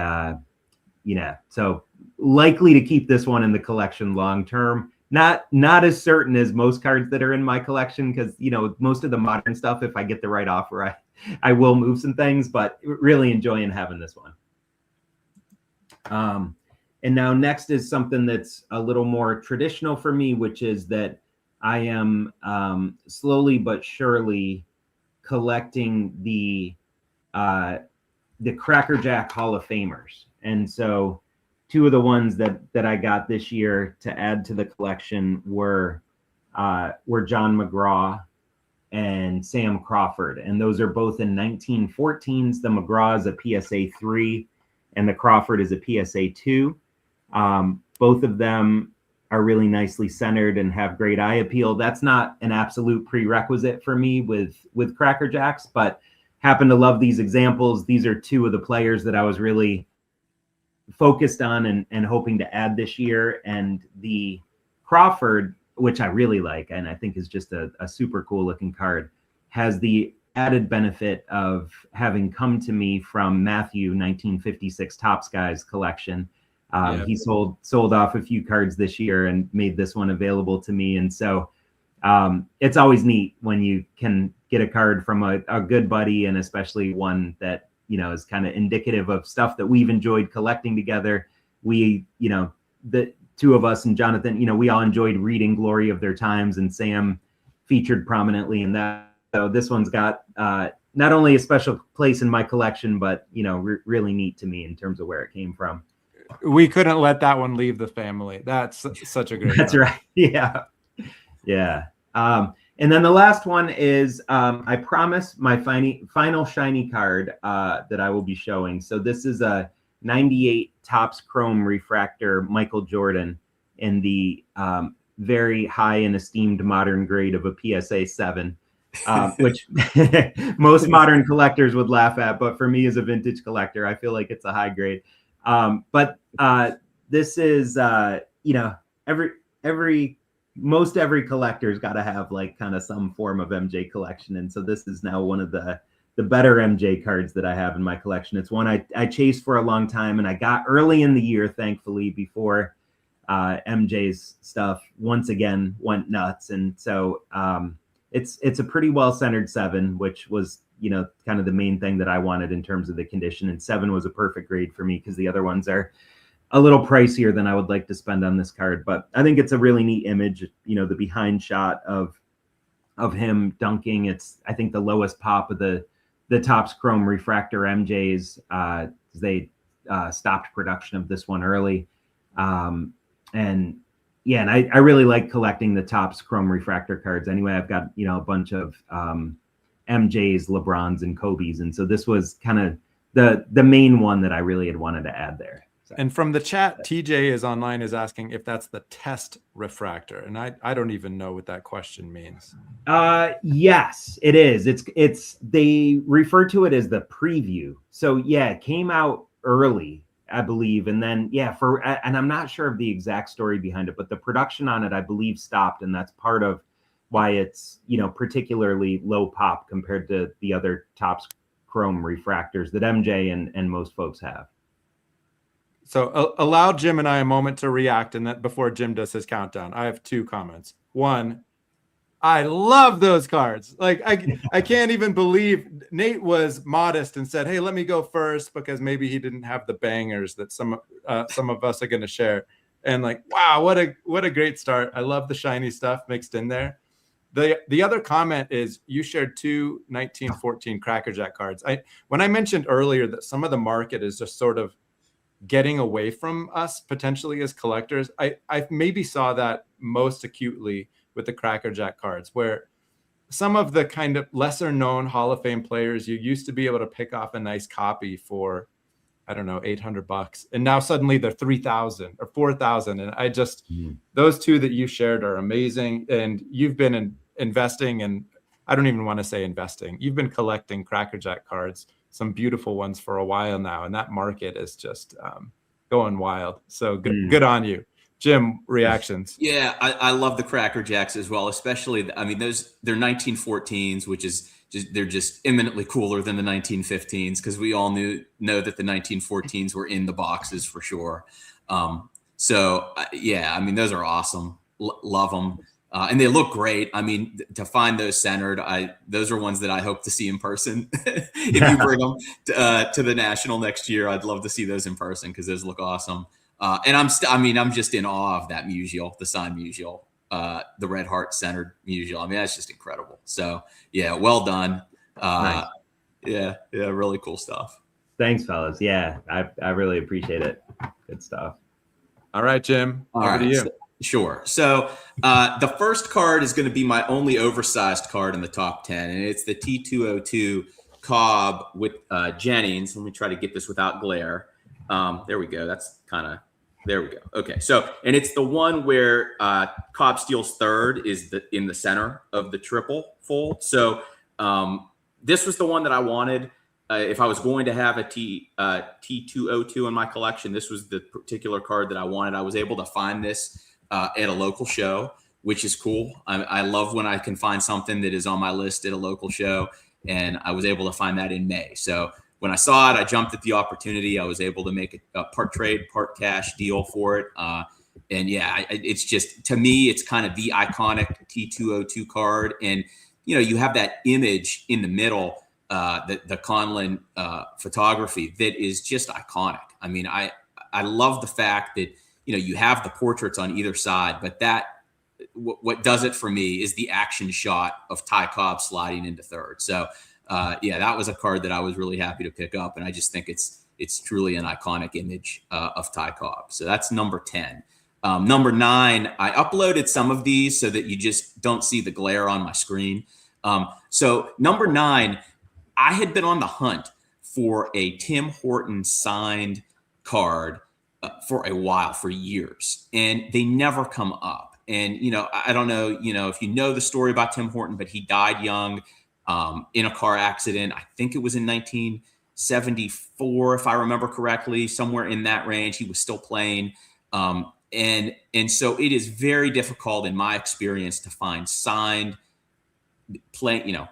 so likely to keep this one in the collection long term. Not as certain as most cards that are in my collection, because most of the modern stuff, if I get the right offer, I will move some things, but really enjoying having this one. And now next is something that's a little more traditional for me, which is that I am slowly but surely collecting the Cracker Jack Hall of Famers. And so two of the ones that I got this year to add to the collection were John McGraw and Sam Crawford. And those are both in 1914s. The McGraw is a PSA 3 and the Crawford is a PSA 2. Both of them are really nicely centered and have great eye appeal. That's not an absolute prerequisite for me with Cracker Jacks, but happen to love these examples. These are two of the players that I was really focused on and hoping to add this year. And the Crawford, which I really like and I think is just a super cool looking card, has the added benefit of having come to me from Matthew 1956 Topps Guys collection. He sold off a few cards this year and made this one available to me. And so it's always neat when you can get a card from a good buddy, and especially one that is kind of indicative of stuff that we've enjoyed collecting together. We, the two of us and Jonathan, we all enjoyed reading Glory of Their Times, and Sam featured prominently in that. So this one's got not only a special place in my collection, but, really neat to me in terms of where it came from. We couldn't let that one leave the family. That's such a great That's one. Right. Yeah. Yeah. And then the last one is, I promise, my final shiny card that I will be showing. So this is a 98 Topps Chrome Refractor Michael Jordan in the very high and esteemed modern grade of a PSA 7, which most modern collectors would laugh at. But for me as a vintage collector, I feel like it's a high grade. But this is, most every collector's got to have like kind of some form of MJ collection. And so this is now one of the better MJ cards that I have in my collection. It's one I chased for a long time, and I got early in the year, thankfully, before MJ's stuff once again went nuts. And so it's a pretty well-centered 7, which was, kind of the main thing that I wanted in terms of the condition. And 7 was a perfect grade for me because the other ones are a little pricier than I would like to spend on this card. But I think it's a really neat image, the behind shot of him dunking. It's, I think, the lowest pop of the Topps Chrome Refractor MJs. They stopped production of this one early. And I really like collecting the Topps Chrome Refractor cards. Anyway, I've got, a bunch of MJs, LeBrons, and Kobe's. And so this was kind of the main one that I really had wanted to add there. So. And from the chat, TJ is online, is asking if that's the test refractor. And I don't even know what that question means. Yes, it is. It's they refer to it as the preview. So yeah, it came out early, I believe. And then, and I'm not sure of the exact story behind it, but the production on it, I believe, stopped. And that's part of why it's, particularly low pop compared to the other Topps Chrome refractors that MJ and most folks have. So allow Jim and I a moment to react, and that before Jim does his countdown, I have 2 comments. one. I love those cards. Like I can't even believe Nate was modest and said, "Hey, let me go first," because maybe he didn't have the bangers that some of us are going to share. And like, wow, what a great start. I love the shiny stuff mixed in there. The other comment is you shared 2 1914 Cracker Jack cards. When I mentioned earlier that some of the market is just sort of getting away from us potentially as collectors, I maybe saw that most acutely with the Cracker Jack cards, where some of the kind of lesser known Hall of Fame players, you used to be able to pick off a nice copy for, I don't know, $800, and now suddenly they're 3,000 or 4,000. And I just, those 2 that you shared are amazing. And you've been investing, and I don't even want to say investing. You've been collecting Cracker Jack cards, some beautiful ones, for a while now, and that market is just going wild. So good on you. Jim, reactions? Yeah, I love the Cracker Jacks as well, especially, I mean, they're 1914s, which is they're just eminently cooler than the 1915s, because we all know that the 1914s were in the boxes for sure. So yeah, I mean, those are awesome. Love them. And they look great. I mean, to find those centered, those are ones that I hope to see in person. If you bring them to the National next year, I'd love to see those in person, because those look awesome. And I'm just in awe of that Musial, the signed Musial, the Red Heart centered Musial. I mean, that's just incredible. So yeah, well done. Nice. Yeah, really cool stuff. Thanks, fellas. Yeah, I really appreciate it. Good stuff. All right, Jim. Over to you. Sure. So the first card is going to be my only oversized card in the top 10, and it's the T202 Cobb with Jennings. Let me try to get this without glare. There we go. That's there we go. Okay. So, and it's the one where Cobb steals third is in the center of the triple fold. So this was the one that I wanted. If I was going to have a T202 in my collection, this was the particular card that I wanted. I was able to find this at a local show, which is cool. I love when I can find something that is on my list at a local show, and I was able to find that in May. So when I saw it, I jumped at the opportunity. I was able to make a part trade, part cash deal for it. And yeah, it's just, to me, it's kind of the iconic T202 card. And, you have that image in the middle, the Conlon photography that is just iconic. I mean, I love the fact that, you have the portraits on either side, but what does it for me is the action shot of Ty Cobb sliding into third. So, yeah, that was a card that I was really happy to pick up, and I just think it's truly an iconic image of Ty Cobb. So that's number 10. Number 9, I uploaded some of these so that you just don't see the glare on my screen. So number 9, I had been on the hunt for a Tim Horton signed card for a while, for years, and they never come up. And, I don't know, if you know the story about Tim Horton, but he died young. In a car accident. I think it was in 1974, if I remember correctly, somewhere in that range. He was still playing. And so it is very difficult, in my experience, to find signed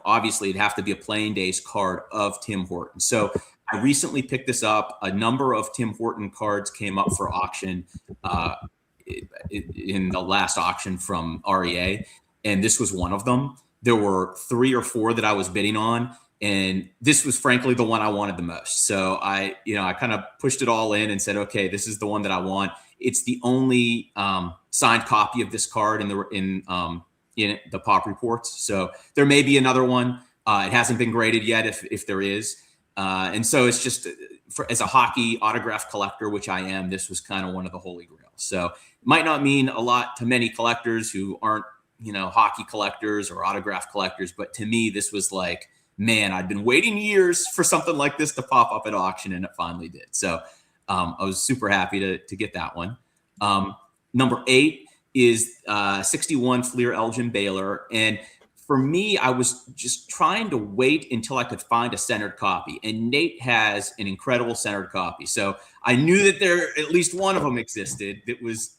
obviously it'd have to be a playing days card of Tim Horton. So I recently picked this up. A number of Tim Horton cards came up for auction in the last auction from REA, and this was one of them. There were 3 or 4 that I was bidding on, and this was frankly the one I wanted the most. So I kind of pushed it all in and said, okay, this is the one that I want. It's the only signed copy of this card in the Pop Reports. So there may be another one. It hasn't been graded yet, if there is. And so it's just, as a hockey autograph collector, which I am, this was kind of one of the holy grails. So it might not mean a lot to many collectors who aren't, hockey collectors or autograph collectors. But to me, this was like, man, I'd been waiting years for something like this to pop up at auction, and it finally did. So I was super happy to get that one. Number 8 is 61 Fleer Elgin Baylor. And for me, I was just trying to wait until I could find a centered copy. And Nate has an incredible centered copy. So I knew that at least one of them existed that was,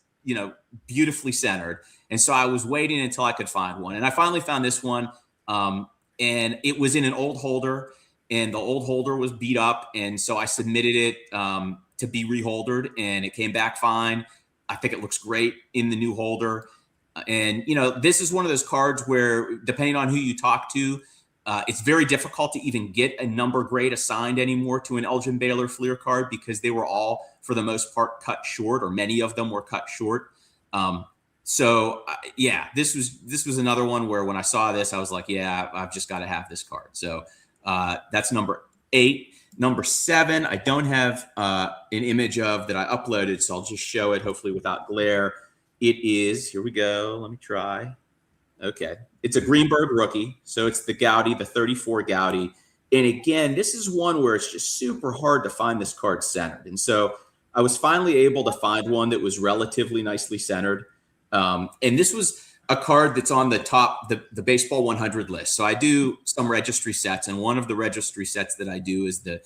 beautifully centered. And so I was waiting until I could find one. And I finally found this one. And it was in an old holder, and the old holder was beat up. And so I submitted it to be reholdered, and it came back fine. I think it looks great in the new holder. And, this is one of those cards where, depending on who you talk to, it's very difficult to even get a number grade assigned anymore to an Elgin Baylor Fleer card because they were all, for the most part, cut short, or many of them were cut short. This was another one where when I saw this, I was like, yeah, I've just got to have this card. So that's number 8. Number 7, I don't have an image of that I uploaded, so I'll just show it, hopefully without glare. It is, here we go. Let me try. Okay. It's a Greenberg rookie. So it's the Gowdy, the 34 Gowdy. And again, this is one where it's just super hard to find this card centered. And so I was finally able to find one that was relatively nicely centered. And this was a card that's on the top, the Baseball 100 list. So I do some registry sets, and one of the registry sets that I do is the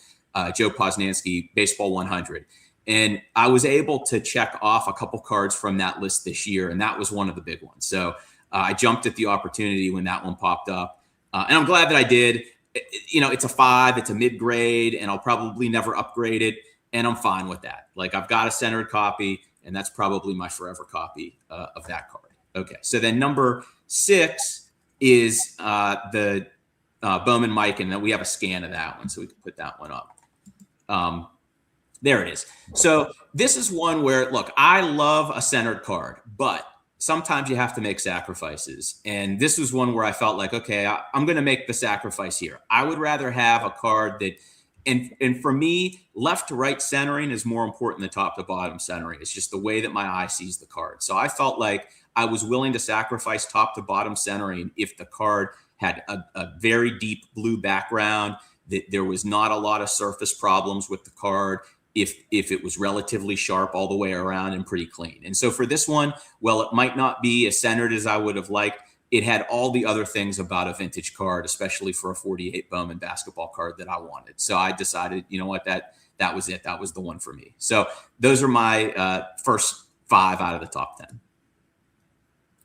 Joe Posnanski Baseball 100. And I was able to check off a couple cards from that list this year, and that was one of the big ones. So I jumped at the opportunity when that one popped up, and I'm glad that I did. It's a 5, it's a mid-grade, and I'll probably never upgrade it, and I'm fine with that. Like, I've got a centered copy, and that's probably my forever copy of that card. Okay, so then number 6 is the Bowman Mike, and then we have a scan of that one, so we can put that one up. There it is. So this is one where, look, I love a centered card, but sometimes you have to make sacrifices. And this was one where I felt like, okay, I'm going to make the sacrifice here. I would rather have a card that, and for me, left to right centering is more important than top to bottom centering. It's just the way that my eye sees the card. So I felt like I was willing to sacrifice top to bottom centering if the card had a very deep blue background, that there was not a lot of surface problems with the card, if it was relatively sharp all the way around and pretty clean. And so for this one, well, it might not be as centered as I would have liked. It had all the other things about a vintage card, especially for a 48 Bowman basketball card, that I wanted. So I decided, you know what, that was it. That was the one for me. So those are my first 5 out of the top 10.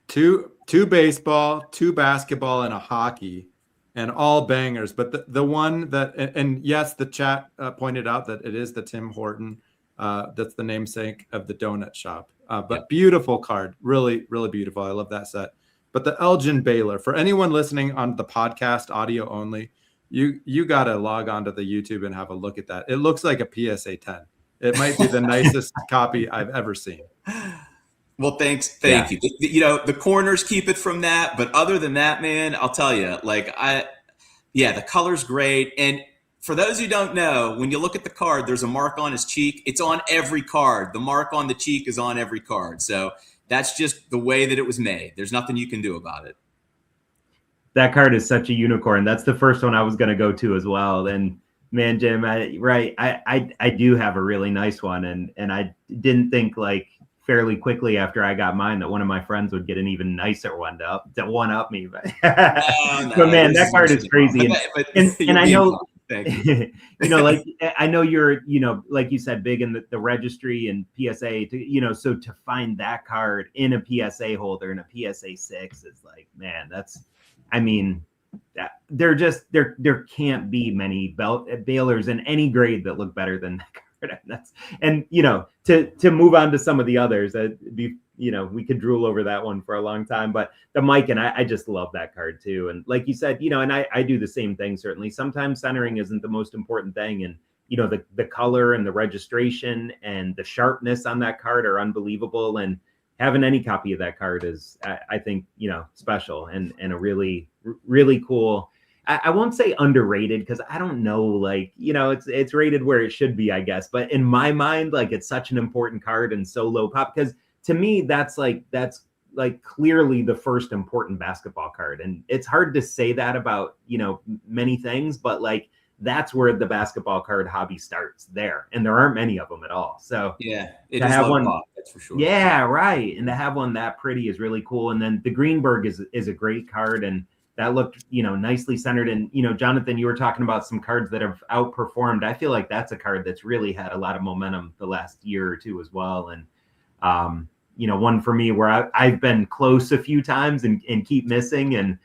Two baseball, 2 basketball, and a hockey, and all bangers. But the one that, and yes, the chat pointed out that it is the Tim Horton. That's the namesake of the donut shop. But beautiful card, really, really beautiful. I love that set. But the Elgin Baylor, for anyone listening on the podcast audio only, you got to log on to the YouTube and have a look at that. It looks like a PSA 10. It might be the nicest copy I've ever seen. Well, thank you. The corners keep it from that, but other than that, man, I'll tell you, the color's great. And for those who don't know, when you look at the card, there's a mark on his cheek. It's on every card. The mark on the cheek is on every card. So that's just the way that it was made. There's nothing you can do about it. That card is such a unicorn. That's the first one I was going to go to as well. And man, Jim, I do have a really nice one. And I didn't think, like, fairly quickly after I got mine, that one of my friends would get an even nicer one to one up me. But, but man, that card is crazy. And I know, I know you're, like you said, big in the registry and PSA, so to find that card in a PSA holder and a PSA 6 is like, man, there can't be many Baylors in any grade that look better than that card. And to move on to some of the others, we could drool over that one for a long time, but the Mike, and I just love that card too. And like you said, and I do the same thing. Certainly sometimes centering isn't the most important thing. And, the color and the registration and the sharpness on that card are unbelievable. And having any copy of that card is, I think, special and a really, really cool. I won't say underrated, because I don't know, it's rated where it should be, I guess. But in my mind, it's such an important card and so low pop, because to me, that's clearly the first important basketball card. And it's hard to say that about, many things, but that's where the basketball card hobby starts there. And there aren't many of them at all. So yeah, to have one, pop, that's for sure. Yeah, right. And to have one that pretty is really cool. And then the Greenberg is a great card, and that looked, nicely centered. And, Jonathan, you were talking about some cards that have outperformed. I feel like that's a card that's really had a lot of momentum the last year or two as well. And, one for me where I've been close a few times and keep missing. And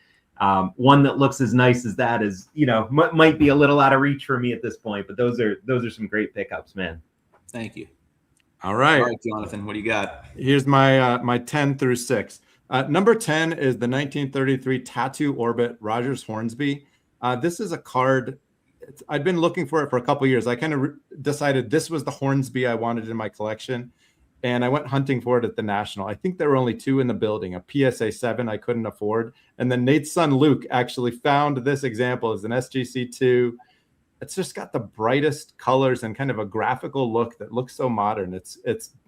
one that looks as nice as that is, might be a little out of reach for me at this point. But those are some great pickups, man. Thank you. All right, Jonathan, what do you got? Here's my 10 through 6. Number 10 is the 1933 Tattoo Orbit Rogers Hornsby. This is a card. I'd been looking for it for a couple years. I kind of decided this was the Hornsby I wanted in my collection, and I went hunting for it at the National. I think there were only 2 in the building, a PSA 7 I couldn't afford. And then Nate's son, Luke, actually found this example as an SGC2. It's just got the brightest colors and kind of a graphical look that looks so modern. It's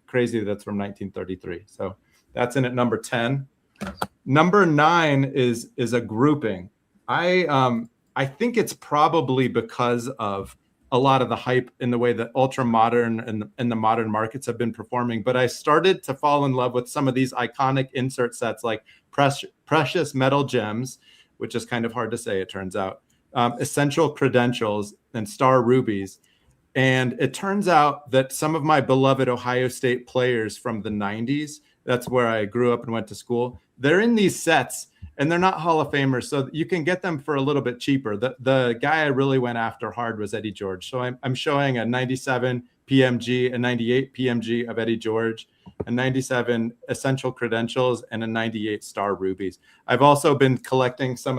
crazy that it's from 1933. So that's in at number 10. Number 9 is a grouping. I think it's probably because of a lot of the hype in the way that ultra modern and the modern markets have been performing. But I started to fall in love with some of these iconic insert sets like Precious Metal Gems, which is kind of hard to say, it turns out, Essential Credentials, and Star Rubies. And it turns out that some of my beloved Ohio State players from the 90s, that's where I grew up and went to school, they're in these sets. And they're not Hall of Famers, so you can get them for a little bit cheaper. The guy I really went after hard was Eddie George. So I'm showing a 97 PMG, a 98 PMG of Eddie George, a 97 Essential Credentials, and a 98 Star Rubies. I've also been collecting some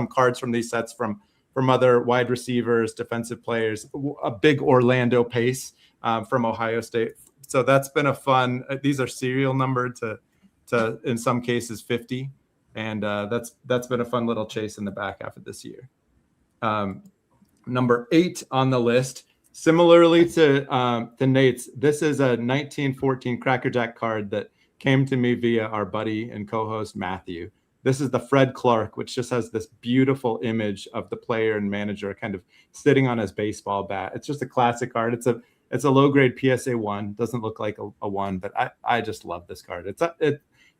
cards from these sets from other wide receivers, defensive players, a big Orlando Pace from Ohio State. So that's been a fun. These are serial numbered to in some cases 50. And that's been a fun little chase in the back half of this year. Number 8 on the list, similarly to Nate's, this is a 1914 Cracker Jack card that came to me via our buddy and co-host Matthew. This is the Fred Clark, which just has this beautiful image of the player and manager kind of sitting on his baseball bat. It's just a classic card. It's a low grade PSA 1. Doesn't look like a 1, but I just love this card.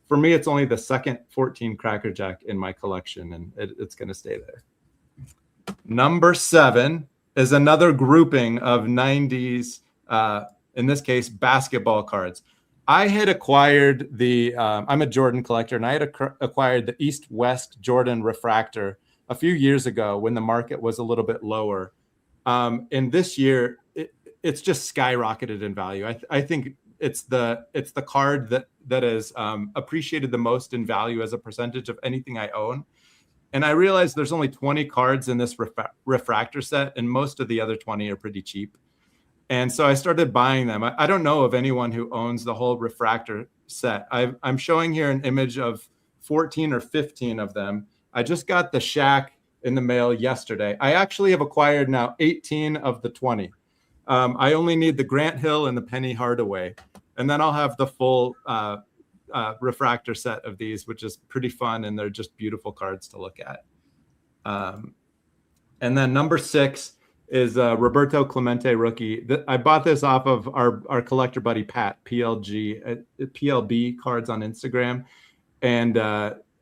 For me, it's only the second 14 Cracker Jack in my collection, and it's going to stay there. Number 7 is another grouping of 90s, in this case, basketball cards. I had acquired I'm a Jordan collector, and I had acquired the East-West Jordan Refractor a few years ago when the market was a little bit lower. And this year, it's just skyrocketed in value. I think it's the card that is appreciated the most in value as a percentage of anything I own. And I realized there's only 20 cards in this refractor set, and most of the other 20 are pretty cheap. And so I started buying them. I don't know of anyone who owns the whole refractor set. I'm showing here an image of 14 or 15 of them. I just got the Shaq in the mail yesterday. I actually have acquired now 18 of the 20. I only need the Grant Hill and the Penny Hardaway, and then I'll have the full refractor set of these, which is pretty fun, and they're just beautiful cards to look at. And then number 6 is Roberto Clemente rookie. I bought this off of our collector buddy Pat, PLB cards on Instagram, and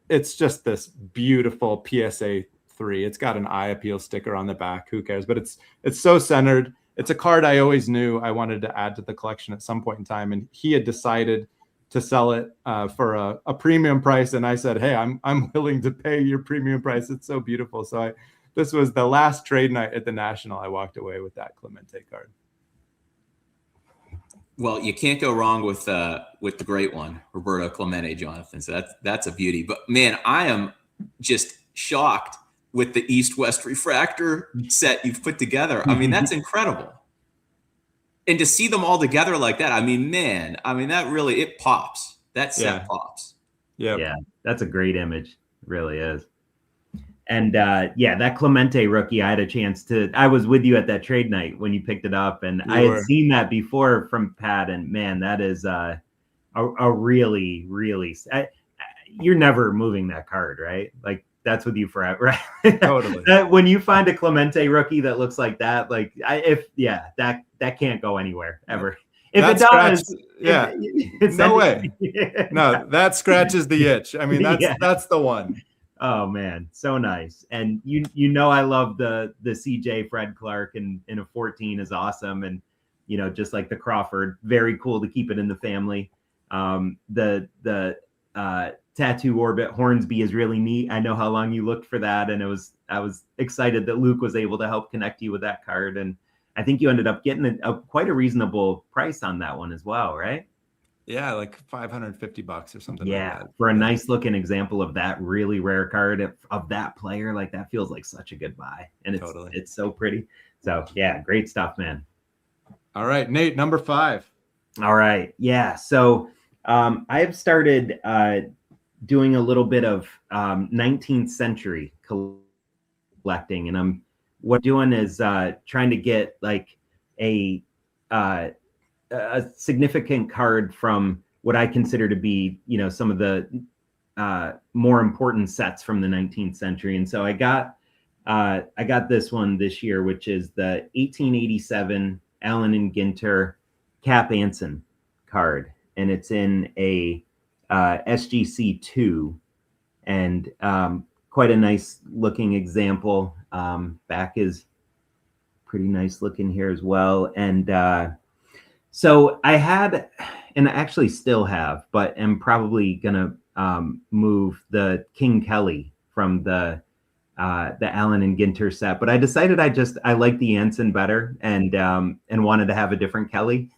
it's just this beautiful PSA 3. It's got an eye appeal sticker on the back. Who cares? But it's so centered. It's a card I always knew I wanted to add to the collection at some point in time, and he had decided to sell it for a premium price, and I said, "Hey, I'm willing to pay your premium price. It's so beautiful." So this was the last trade night at the National. I walked away with that Clemente card. Well, you can't go wrong with the great one, Roberto Clemente, Jonathan. So that's a beauty. But man, I am just shocked with the East-West refractor set you've put together. I mean, that's incredible. And to see them all together like that, that really, it pops. That set pops. Yeah, that's a great image. It really is. And that Clemente rookie, I had a chance I was with you at that trade night when you picked it up, and I had seen that before from Pat, and man, that is a really, really, you're never moving that card, right? Like, that's with you forever, right? Totally. When you find a Clemente rookie that looks like that, that can't go anywhere ever. If it does, no way. No, that scratches the itch. I mean, that's the one. Oh man, so nice. And I love the CJ Fred Clark in a 14 is awesome, and just like the Crawford, very cool to keep it in the family. The Tattoo Orbit Hornsby is really neat. I know how long you looked for that, and I was excited that Luke was able to help connect you with that card, and I think you ended up getting quite a reasonable price on that one as well, right? Yeah, like $550 or something like Yeah, that. for a Yeah. nice looking example of that really rare card of that player, like that feels like such a good buy, and Totally. it's so pretty. So yeah, great stuff, man. All right, Nate, number 5. All right, yeah. So I have started doing a little bit of 19th century collecting, and what I'm doing is trying to get like a significant card from what I consider to be, some of the more important sets from the 19th century. And so I got this one this year, which is the 1887 Allen and Ginter Cap Anson card, and it's in a SGC 2, and quite a nice looking example. Back is pretty nice looking here as well, and so I had, and I actually still have, but am probably gonna move the King Kelly from the Allen and Ginter set. But I decided I like the Anson better, and wanted to have a different Kelly.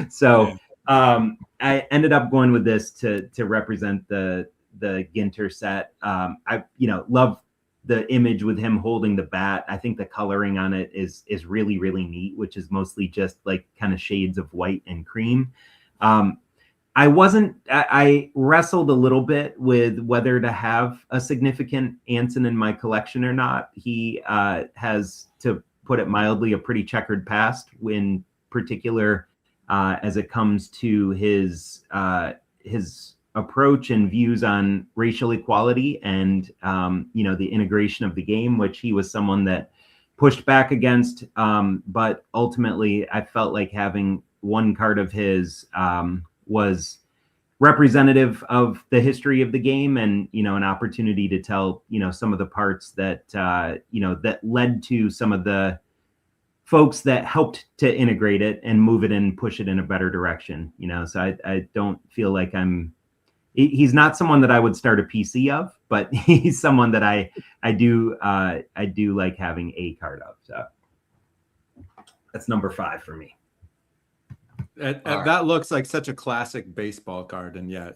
So I ended up going with this to represent the Ginter set. I love the image with him holding the bat. I think the coloring on it is really, really neat, which is mostly just like kind of shades of white and cream. I wrestled a little bit with whether to have a significant Anson in my collection or not. He has, to put it mildly, a pretty checkered past, in particular as it comes to his approach and views on racial equality and the integration of the game, which he was someone that pushed back against. But ultimately, I felt like having one card of his was representative of the history of the game, and an opportunity to tell some of the parts that that led to some of the folks that helped to integrate it and move it and push it in a better direction. So I don't feel like he's not someone that I would start a PC of, but he's someone that I do like having a card of. So that's number 5 for me. That looks like such a classic baseball card, and yeah,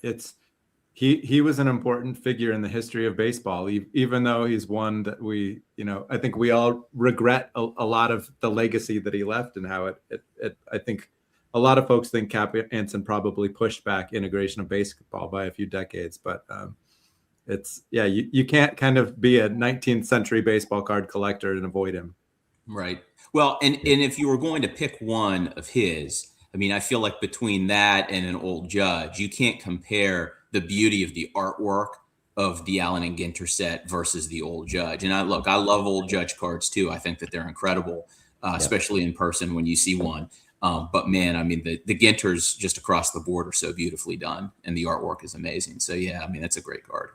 he was an important figure in the history of baseball, even though he's one that I think we all regret a lot of the legacy that he left, and how I think a lot of folks think Cap Anson probably pushed back integration of baseball by a few decades, but you can't kind of be a 19th century baseball card collector and avoid him. Right. Well, and if you were going to pick one of his, I mean, I feel like between that and an Old Judge, you can't compare the beauty of the artwork of the Allen and Ginter set versus the Old Judge. And I love Old Judge cards too. I think that they're incredible, especially in person when you see one. But man, I mean, the Ginters just across the board are so beautifully done, and the artwork is amazing. So yeah, I mean, that's a great card.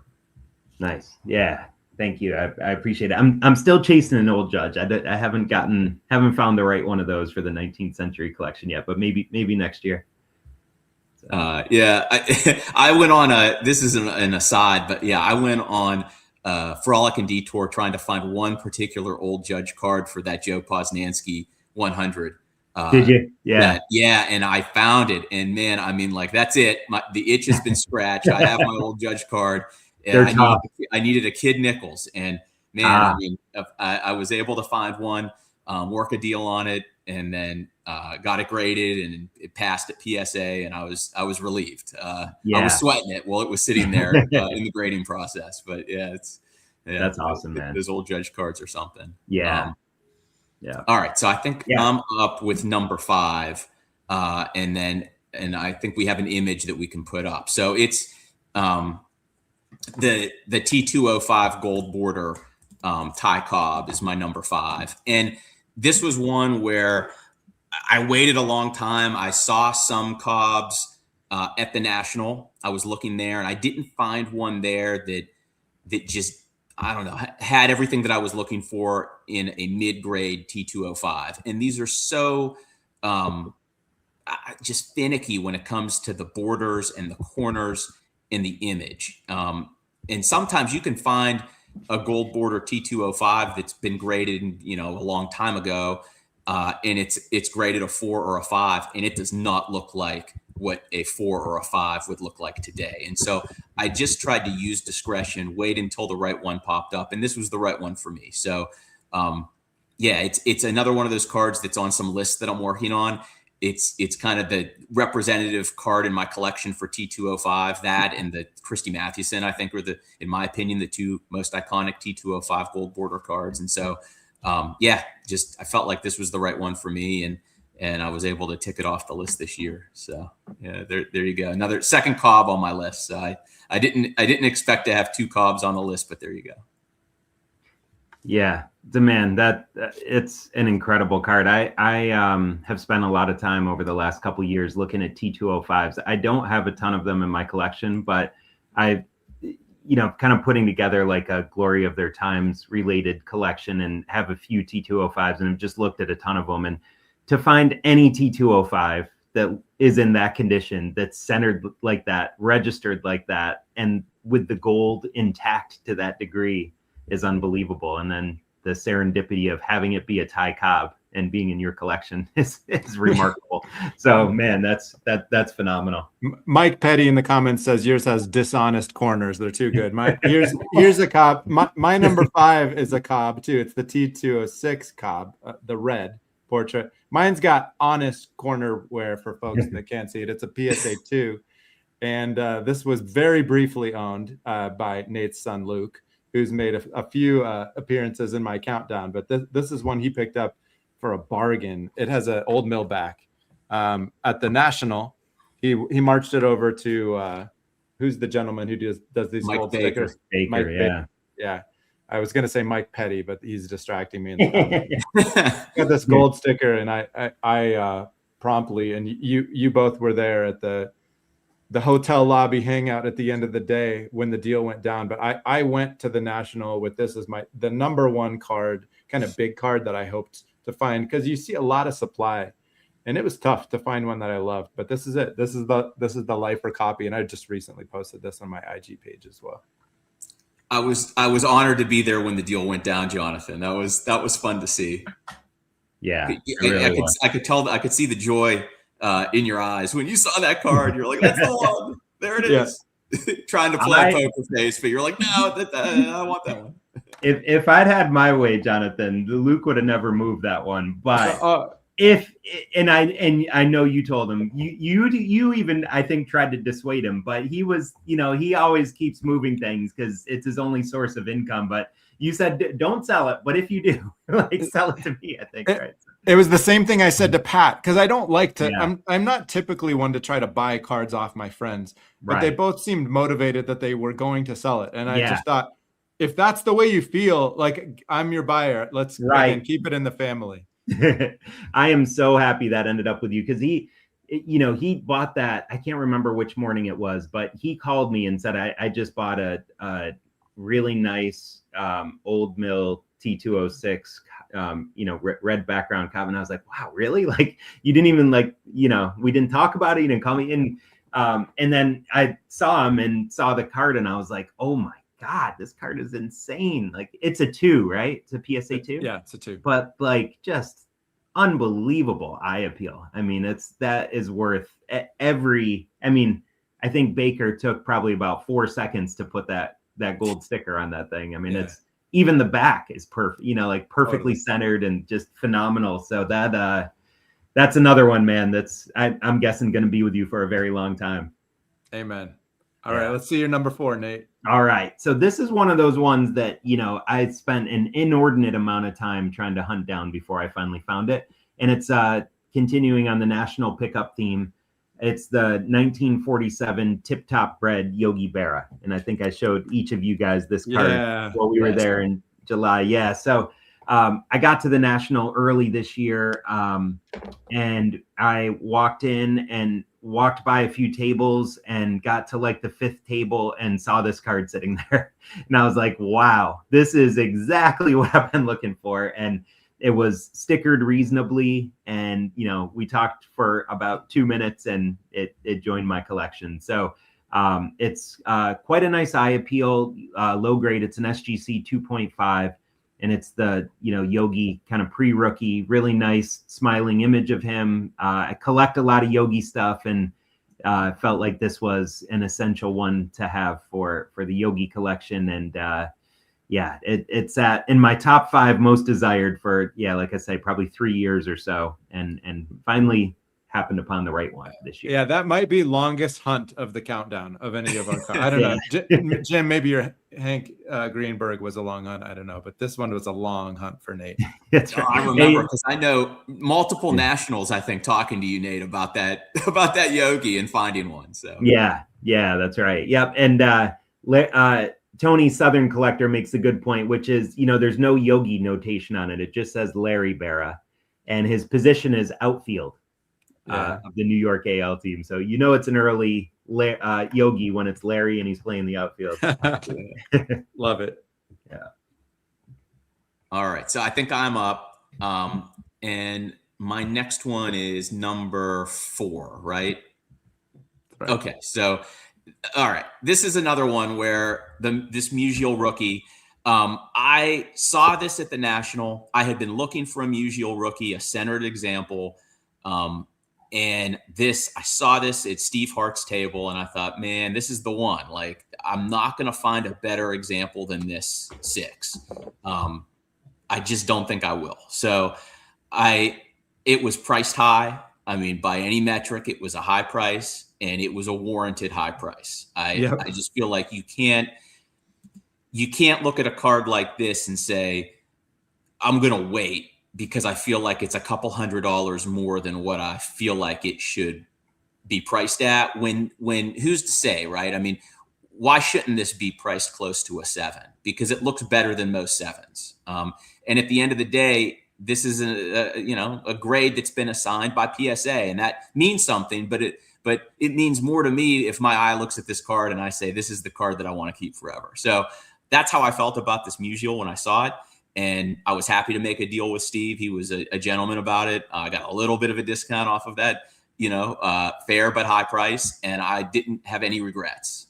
Nice. Yeah. Thank you. I appreciate it. I'm still chasing an Old Judge. I haven't found the right one of those for the 19th century collection yet, but maybe next year. So. I went on this is an aside, but yeah, I went on Frolic and Detour trying to find one particular Old Judge card for that Joe Posnanski 100. Did you? Yeah. And I found it, and man, I mean, like, that's it. The itch has been scratched. I have my Old Judge card. And I needed a Kid Nichols, and man, I mean, I was able to find one, work a deal on it, and then got it graded, and it passed at PSA, and I was relieved. I was sweating it while it was sitting there in the grading process. But that's awesome, man. Those Old Judge cards are something. Yeah. All right, so I think I'm up with number 5, and I think we have an image that we can put up. So it's the T205 gold border Ty Cobb is my number 5. And this was one where I waited a long time. I saw some Cobbs at the National. I was looking there, and I didn't find one there that just, I don't know, had everything that I was looking for in a mid-grade T205. And these are so just finicky when it comes to the borders and the corners and the image. And sometimes you can find a gold border T205 that's been graded, a long time ago, and it's graded a 4 or a 5, and it does not look like what a 4 or a 5 would look like today. And so I just tried to use discretion, wait until the right one popped up, and this was the right one for me. So yeah, it's another one of those cards that's on some lists that I'm working on. It's kind of the representative card in my collection for T205. That and the Christy Mathewson, I think, are in my opinion, the two most iconic T205 gold border cards. And so, yeah, just I felt like this was the right one for me, and I was able to tick it off the list this year. So yeah, there you go, another second Cobb on my list. So I didn't expect to have 2 Cobbs on the list, but there you go. Yeah, man, that it's an incredible card. I have spent a lot of time over the last couple of years looking at T205s. I don't have a ton of them in my collection, but I, kind of putting together like a glory of their times related collection and have a few T205s and have just looked at a ton of them. And to find any T205 that is in that condition, that's centered like that, registered like that, and with the gold intact to that degree is unbelievable. And then the serendipity of having it be a Ty Cobb and being in your collection is remarkable. So man, that's phenomenal. Mike Petty in the comments says yours has dishonest corners. They're too good. Here's a Cobb. My number 5 is a Cobb too. It's the T206 Cobb, the red portrait. Mine's got honest corner wear for folks that can't see it. It's a PSA 2. And this was very briefly owned by Nate's son, Luke, who's made a few appearances in my countdown, but this is one he picked up for a bargain. It has an old mill back. At the National, he marched it over to who's the gentleman who does these Mike gold Baker. stickers? Baker, yeah. Yeah. I was gonna say Mike Petty, but he's distracting me. In the got this gold sticker, and I promptly, and you both were there at the hotel lobby hangout at the end of the day when the deal went down. But I went to the National with this as the number 1 card, kind of big card that I hoped to find, because you see a lot of supply, and it was tough to find one that I loved. But this is it. This is the lifer copy, and I just recently posted this on my IG page as well. I was honored to be there when the deal went down, Jonathan. That was fun to see. Yeah, I could see the joy in your eyes when you saw that card. You're like, that's the one. There it is. Trying to play poker face, but you're like, no, I want that one. If I'd had my way, Jonathan, Luke would have never moved that one. But I know you told him, you even I think tried to dissuade him, but he was, he always keeps moving things because it's his only source of income. But you said don't sell it, but if you do, sell it to me, I think. Right. It was the same thing I said to Pat, because I don't like to. Yeah. I'm not typically one to try to buy cards off my friends, but they both seemed motivated that they were going to sell it, and I just thought, if that's the way you feel, like I'm your buyer, let's keep it in the family. I am so happy that ended up with you, because he bought that. I can't remember which morning it was, but he called me and said, I just bought a really nice old mill T206, red background Cobb. And I was like, wow, really? Like, you didn't even we didn't talk about it. You didn't call me in. And then I saw him and saw the card, and I was like, oh my God, this card is insane. Like, it's a 2, right? It's a PSA 2. Yeah, it's a 2. But like, just unbelievable eye appeal. I mean, that is worth every. I mean, I think Baker took probably about 4 seconds to put that gold sticker on that thing. I mean, it's even the back is perfect. Perfectly centered and just phenomenal. So that's another one, man. That's I'm guessing going to be with you for a very long time. Amen. All right, let's see your number 4, Nate. All right. So this is one of those ones that, I spent an inordinate amount of time trying to hunt down before I finally found it. And it's continuing on the national pickup theme. It's the 1947 Tip Top Bred Yogi Berra. And I think I showed each of you guys this card while we were there in July. Yeah. So I got to the national early this year, and I walked in and walked by a few tables and got to like the 5th table and saw this card sitting there. And I was like, wow, this is exactly what I've been looking for. And it was stickered reasonably. And, we talked for about 2 minutes, and it joined my collection. So it's quite a nice eye appeal, low grade. It's an SGC 2.5. And it's the, Yogi kind of pre-rookie, really nice smiling image of him. I collect a lot of Yogi stuff, and felt like this was an essential one to have for the Yogi collection. And yeah, it's in my top 5 most desired for, like I say, probably 3 years or so, and finally happened upon the right one this year. Yeah, that might be longest hunt of the countdown of any of our cards. I don't know. Jim, maybe your Hank Greenberg was a long hunt. I don't know, but this one was a long hunt for Nate. That's right. I remember because I know multiple nationals, I think, talking to you, Nate, about that Yogi and finding one. So yeah, that's right. Yep. And Tony Southern Collector makes a good point, which is, there's no Yogi notation on it. It just says Larry Berra, and his position is outfield. Of the New York AL team. So it's an early Yogi when it's Larry and he's playing the outfield. Love it. Yeah. All right. So I think I'm up. And my next one is number 4, right? Okay. So, all right. This is another one where this Musial rookie, I saw this at the National. I had been looking for a Musial rookie, a centered example. And I saw this at Steve Hart's table, and I thought, man, this is the one. Like, I'm not going to find a better example than this 6. I just don't think I will. So it was priced high. I mean, by any metric, it was a high price, and it was a warranted high price. I just feel like you can't look at a card like this and say, I'm going to wait, because I feel like it's a couple $100 more than what I feel like it should be priced at. When who's to say, right? I mean, why shouldn't this be priced close to a 7? Because it looks better than most 7s. And at the end of the day, this is a grade that's been assigned by PSA, and that means something. But it means more to me if my eye looks at this card and I say, this is the card that I want to keep forever. So that's how I felt about this Musial when I saw it. And I was happy to make a deal with Steve. He was a gentleman about it. I got a little bit of a discount off of that, fair but high price. And I didn't have any regrets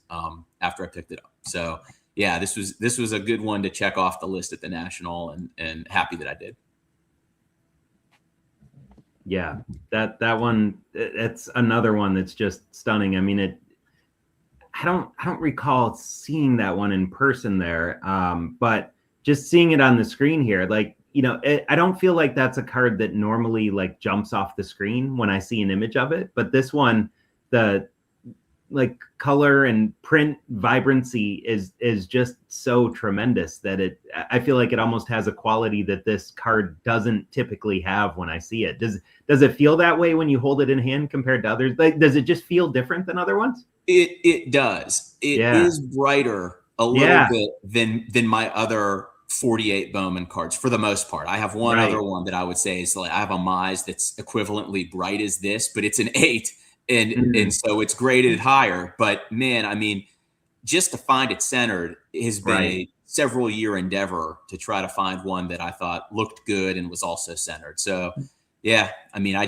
after I picked it up. So yeah, this was a good one to check off the list at the National, and happy that I did. Yeah, that one, it's another one that's just stunning. I mean, I don't recall seeing that one in person there, but just seeing it on the screen here, like, I don't feel like that's a card that normally like jumps off the screen when I see an image of it. But this one, the like color and print vibrancy is just so tremendous that I feel like it almost has a quality that this card doesn't typically have when I see it. Does it feel that way when you hold it in hand compared to others? Like, does it just feel different than other ones? It does. It is brighter a little bit than my other 48 Bowman cards for the most part. I have one other one that I would say is like, I have a Mize that's equivalently bright as this, but it's an 8, and so it's graded higher. But man, I mean, just to find it centered has been a several year endeavor to try to find one that I thought looked good and was also centered. So yeah, I mean, I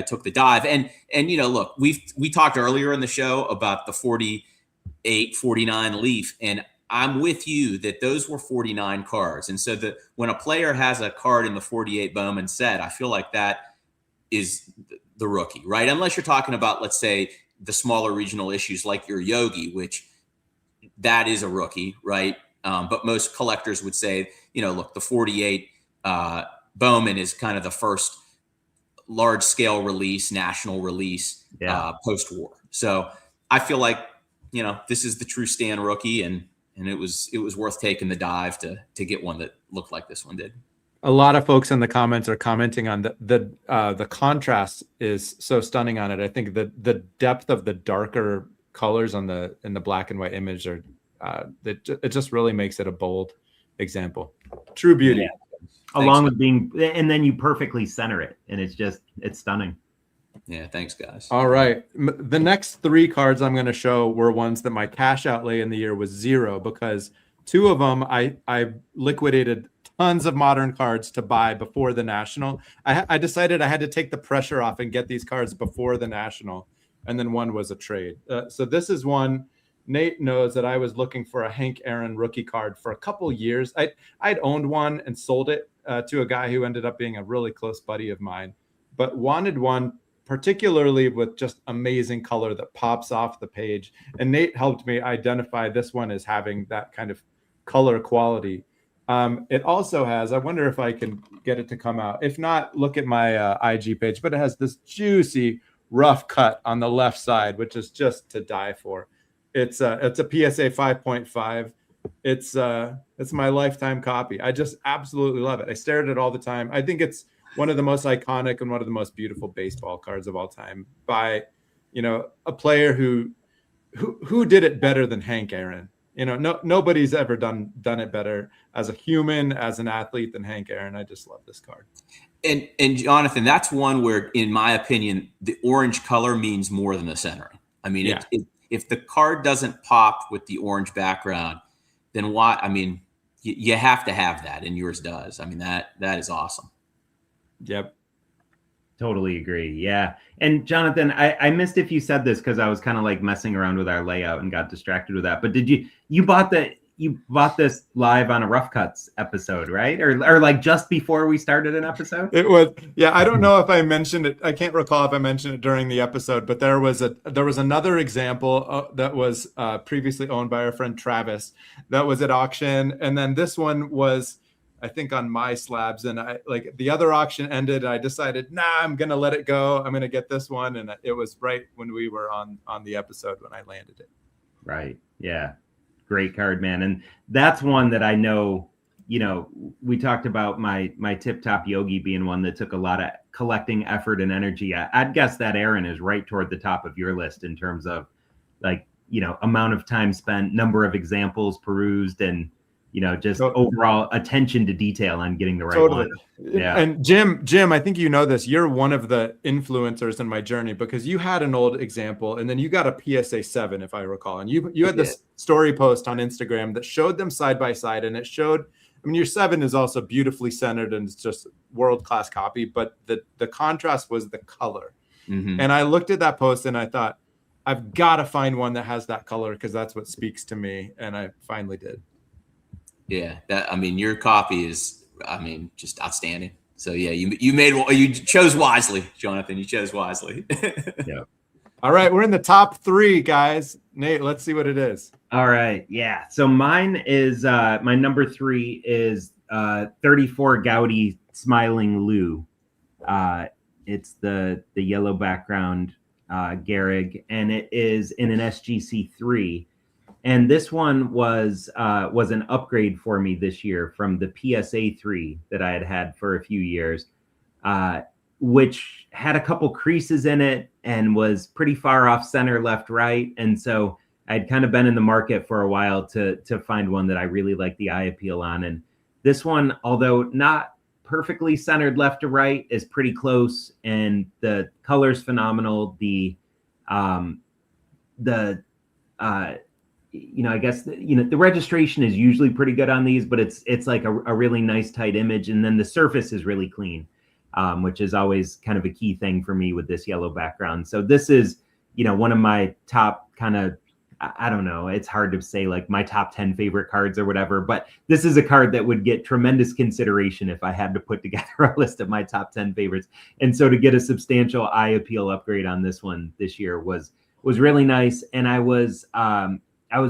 took the dive, and look, we talked earlier in the show about the 48, 49 Leaf, and I'm with you that those were 49 cards. And so when a player has a card in the 48 Bowman set, I feel like that is the rookie, right? Unless you're talking about, let's say, the smaller regional issues like your Yogi, which that is a rookie, right? But most collectors would say, look, the 48 Bowman is kind of the first large scale release, national release post-war. So I feel like, this is the true Stan rookie, and it was worth taking the dive to get one that looked like this one did. A lot of folks in the comments are commenting on the contrast is so stunning on it. I think the depth of the darker colors in the black and white image are it just really makes it a bold example. True beauty. Yeah. Along with being, and then you perfectly center it, and it's stunning. Yeah, thanks, guys. All right. The next 3 cards I'm going to show were ones that my cash outlay in the year was 0, because 2 of them I liquidated tons of modern cards to buy before the National. I decided I had to take the pressure off and get these cards before the National, and then one was a trade. So this is one. Nate knows that I was looking for a Hank Aaron rookie card for a couple years. I'd owned one and sold it to a guy who ended up being a really close buddy of mine, but wanted one particularly with just amazing color that pops off the page. And Nate helped me identify this one as having that kind of color quality. It also has, I wonder if I can get it to come out. If not, look at my IG page, but it has this juicy rough cut on the left side, which is just to die for. It's a PSA 5.5. It's my lifetime copy. I just absolutely love it. I stare at it all the time. I think it's one of the most iconic and one of the most beautiful baseball cards of all time by, a player who did it better than Hank Aaron. Nobody's ever done it better as a human, as an athlete than Hank Aaron. I just love this card. And Jonathan, that's one where, in my opinion, the orange color means more than the centering. I mean, Yeah. If the card doesn't pop with the orange background, then why? I mean, you have to have that, and yours does. I mean, that is awesome. Yep. Totally agree. Yeah. And Jonathan, I missed if you said this because I was kind of like messing around with our layout and got distracted with that. But did you bought this live on a Rough Cuts episode, right? Or like just before we started an episode? It was, yeah. I don't know if I mentioned it. I can't recall if I mentioned it during the episode, but there was another example that was previously owned by our friend Travis that was at auction, and then this one was, I think, on My Slabs, and the other auction ended. And I decided, I'm gonna let it go. I'm gonna get this one, and it was right when we were on the episode when I landed it. Right. Yeah. Great card, man. And that's one that I know, we talked about my Tip Top Yogi being one that took a lot of collecting effort and energy. I'd guess that Aaron is right toward the top of your list in terms of amount of time spent, number of examples perused, and just overall attention to detail on getting the right one. Yeah. And Jim, I think this. You're one of the influencers in my journey because you had an old example and then you got a PSA 7, if I recall. And you had this story post on Instagram that showed them side by side, and it showed, your 7 is also beautifully centered and it's just world-class copy, but the contrast was the color. Mm-hmm. And I looked at that post and I thought, I've got to find one that has that color because that's what speaks to me. And I finally did. Yeah, your copy is, just outstanding. So yeah, you chose wisely, Jonathan. You chose wisely. Yeah. All right, we're in the top 3, guys. Nate, let's see what it is. All right, yeah. So mine is my number 3 is 34 Gaudi Smiling Lou. It's the yellow background Gehrig, and it is in an SGC 3. And this one was an upgrade for me this year from the PSA 3 that I had for a few years, which had a couple creases in it and was pretty far off center, left, right. And so I'd kind of been in the market for a while to find one that I really liked the eye appeal on. And this one, although not perfectly centered left to right, is pretty close. And the color's phenomenal. I guess the registration is usually pretty good on these, but it's like a really nice tight image, and then the surface is really clean, which is always kind of a key thing for me with this yellow background. So this is one of my top kind of, I don't know, it's hard to say like my top 10 favorite cards or whatever, but this is a card that would get tremendous consideration if I had to put together a list of my top 10 favorites. And so to get a substantial eye appeal upgrade on this one this year was really nice, and I was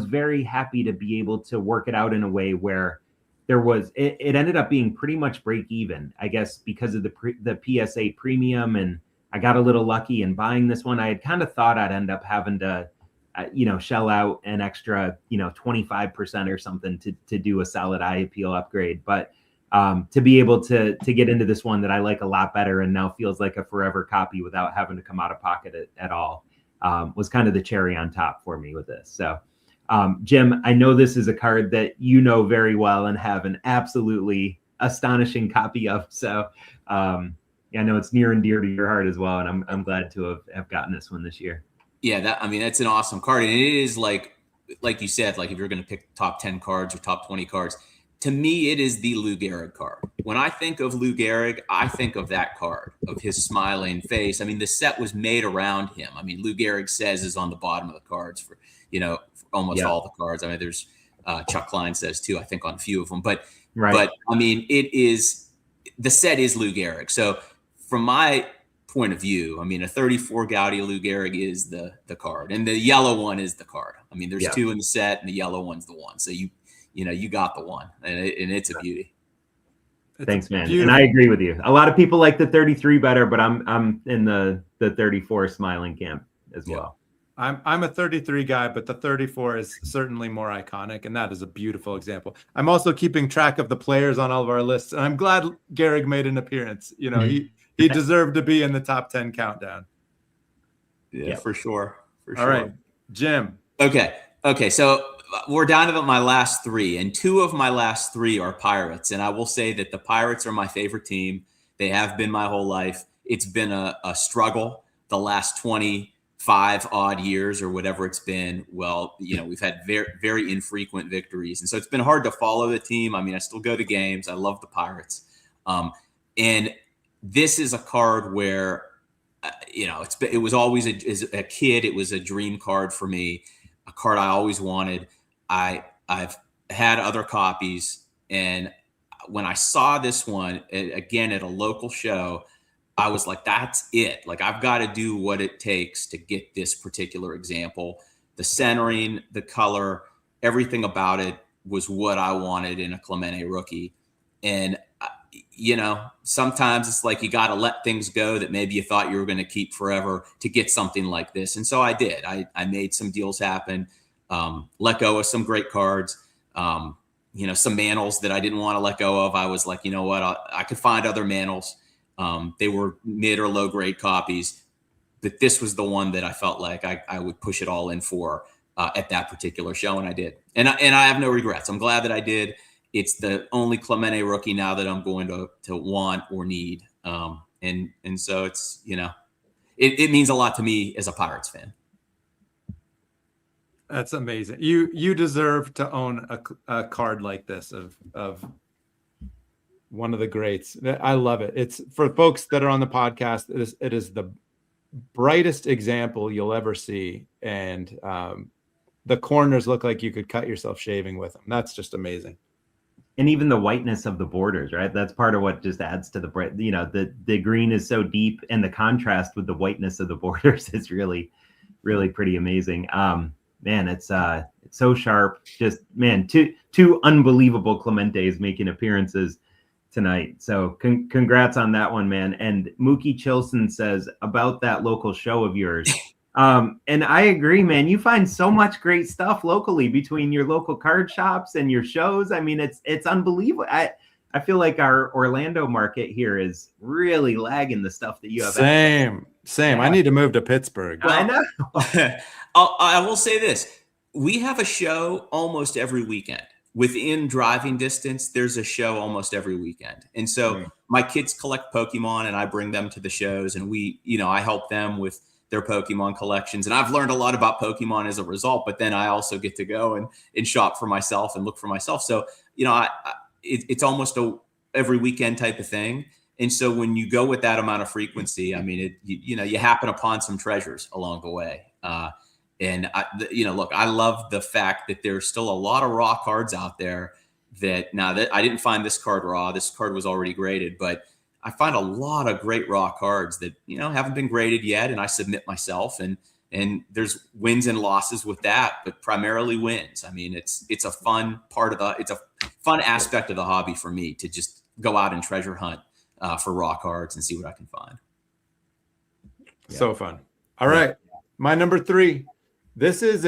very happy to be able to work it out in a way where it ended up being pretty much break even, I guess, because of the PSA premium. And I got a little lucky in buying this one. I had kind of thought I'd end up having to, shell out an extra, 25% or something to do a solid eye appeal upgrade. But to be able to get into this one that I like a lot better and now feels like a forever copy without having to come out of pocket at all was kind of the cherry on top for me with this. So. Jim, I know this is a card that you know very well and have an absolutely astonishing copy of. So I know it's near and dear to your heart as well. And I'm glad to have gotten this one this year. Yeah, that's an awesome card. And it is like you said, like if you're going to pick top 10 cards or top 20 cards, to me, it is the Lou Gehrig card. When I think of Lou Gehrig, I think of that card, of his smiling face. The set was made around him. Lou Gehrig says is on the bottom of the cards for almost all the cards. There's Chuck Klein says too, I think, on a few of them. But it is, the set is Lou Gehrig. So from my point of view. I mean, a 34 Gaudi Lou Gehrig is the card, and the yellow one is the card. I mean, there's two in the set, and the yellow one's the one. So you got the one, and it's a beauty. Thanks, man. Beautiful. And I agree with you. A lot of people like the 33 better, but I'm in the 34 smiling camp as well. I'm a 33 guy, but the 34 is certainly more iconic, and that is a beautiful example. I'm also keeping track of the players on all of our lists, and I'm glad Gehrig made an appearance. You know, he deserved to be in the top 10 countdown. Yeah, for sure. All right, Jim. Okay. So we're down to my last three, and two of my last three are Pirates. And I will say that the Pirates are my favorite team. They have been my whole life. It's been a struggle the last 25 odd years or whatever it's been. Well, you know, we've had very, very infrequent victories. And so it's been hard to follow the team. I mean, I still go to games. I love the Pirates. And this is a card where, you know, it was always as a kid, it was a dream card for me, a card I always wanted. I've had other copies, and when I saw this one again at a local show, I was like, that's it. Like, I've got to do what it takes to get this particular example. The centering, the color, everything about it was what I wanted in a Clemente rookie. And you know, sometimes it's like you got to let things go that maybe you thought you were going to keep forever to get something like this. And so I did. I made some deals happen, let go of some great cards, you know, some Manals that I didn't want to let go of. I was like, you know what, I could find other Manals. They were mid or low grade copies, but this was the one that I felt like I would push it all in for at that particular show. And I did. And I have no regrets. I'm glad that I did. It's the only Clemente rookie now that I'm going to want or need. And so it's, you know, it means a lot to me as a Pirates fan. That's amazing. You deserve to own a card like this of one of the greats. I love it. It's for folks that are on the podcast. It is the brightest example you'll ever see. And the corners look like you could cut yourself shaving with them. That's just amazing. And even the whiteness of the borders, right? That's part of what just adds to the bright, you know, the green is so deep, and the contrast with the whiteness of the borders is really, really pretty amazing. Man, it's so sharp. Just, man, two unbelievable Clementes making appearances tonight. So congrats on that one, man. And Mookie Chilson says about that local show of yours. And I agree, man. You find so much great stuff locally between your local card shops and your shows. I mean, it's unbelievable. I feel like our Orlando market here is really lagging the stuff that you have. Same. Yeah. I need to move to Pittsburgh. I know. I will say this. We have a show almost every weekend. Within driving distance, there's a show almost every weekend. And so my kids collect Pokemon, and I bring them to the shows, and I help them with their Pokemon collections. And I've learned a lot about Pokemon as a result, but then I also get to go and shop for myself and look for myself. So, you know, it's almost every weekend type of thing. And so when you go with that amount of frequency, I mean, you happen upon some treasures along the way. Look, I love the fact that there's still a lot of raw cards out there that I didn't find this card raw. This card was already graded, but I find a lot of great raw cards that, you know, haven't been graded yet. And I submit myself, and there's wins and losses with that, but primarily wins. I mean, it's a fun it's a fun aspect of the hobby for me to just go out and treasure hunt for raw cards and see what I can find. So fun. All right. My number 3, this is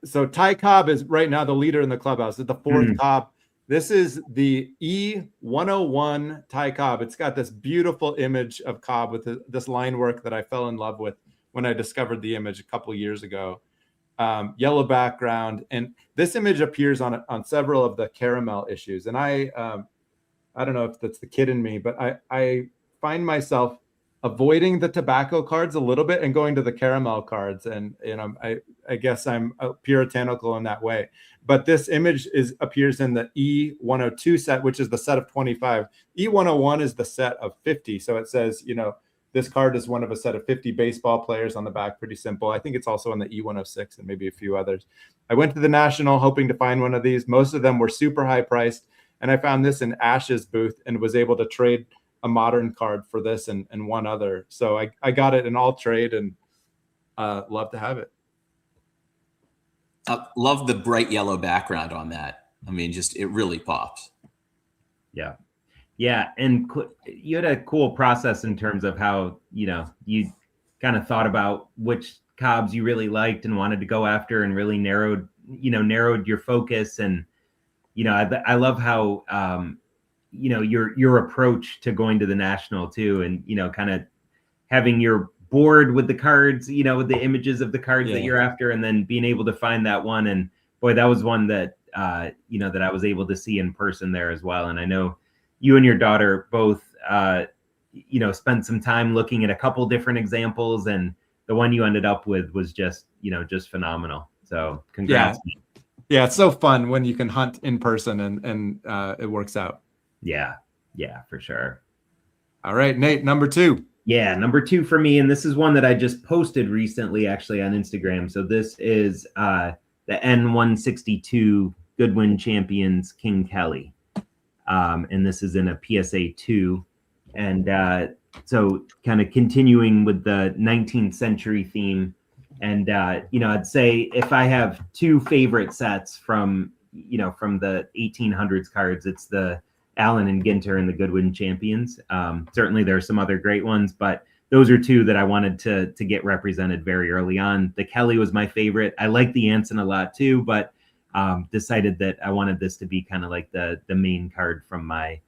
so Ty Cobb is right now the leader in the clubhouse. It's the 4th Cobb. This is the E101 Ty Cobb. It's got this beautiful image of Cobb with this line work that I fell in love with when I discovered the image a couple of years ago. Yellow background. And this image appears on several of the caramel issues. And I don't know if that's the kid in me, but I find myself avoiding the tobacco cards a little bit and going to the caramel cards. And, you know, I guess I'm puritanical in that way. But this image appears in the E102 set, which is the set of 25. E101 is the set of 50. So it says, you know, this card is one of a set of 50 baseball players on the back. Pretty simple. I think it's also in the E106 and maybe a few others. I went to the National hoping to find one of these. Most of them were super high priced. And I found this in Ash's booth and was able to trade a modern card for this and one other. So I got it in all trade and love to have it. I love the bright yellow background on that. I mean, just it really pops. Yeah. Yeah. And you had a cool process in terms of how, you kind of thought about which Cobbs you really liked and wanted to go after, and really narrowed your focus. And, I love how, your approach to going to the National too, and, kind of having your board with the cards, with the images of the cards that you're after, and then being able to find that one. And boy, that was one that, that I was able to see in person there as well. And I know you and your daughter both, spent some time looking at a couple different examples, and the one you ended up with was just phenomenal. So congrats. Yeah. It's so fun when you can hunt in person and it works out. Yeah, for sure. All right, Nate, number 2. Yeah, number 2 for me, and this is one that I just posted recently actually on Instagram. So this is the N162 Goodwin Champions King Kelly. And this is in a PSA 2. And so kind of continuing with the 19th century theme. And, I'd say if I have 2 favorite sets from the 1800s cards, it's the Allen and Ginter and the Goodwin Champions. Certainly there are some other great ones, but those are 2 that I wanted to get represented very early on. The Kelly was my favorite. I like the Anson a lot too, but decided that I wanted this to be kind of like the main card from my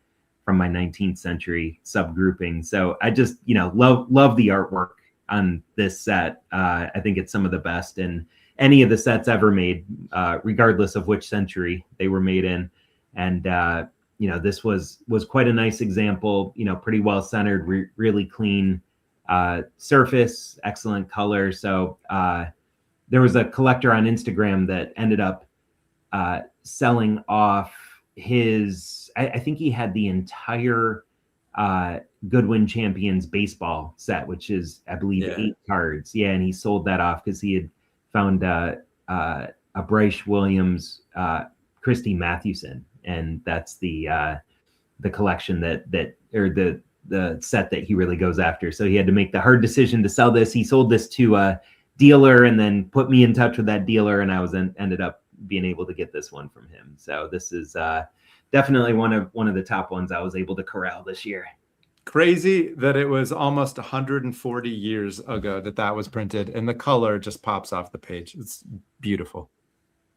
19th century subgrouping. So I just, love the artwork on this set. I think it's some of the best in any of the sets ever made, regardless of which century they were made in. And, this was quite a nice example, pretty well centered, really clean surface, excellent color. So there was a collector on Instagram that ended up selling off his, I think he had the entire Goodwin Champions baseball set, which is, I believe, 8 cards. Yeah, and he sold that off because he had found a Bryce Williams, Christy Mathewson, and that's the collection that or the set that he really goes after. So he had to make the hard decision to sell this. He sold this to a dealer and then put me in touch with that dealer, and I was ended up being able to get this one from him. So this is definitely one of the top ones I was able to corral this year. Crazy that it was almost 140 years ago that was printed, and the color just pops off the page. It's beautiful.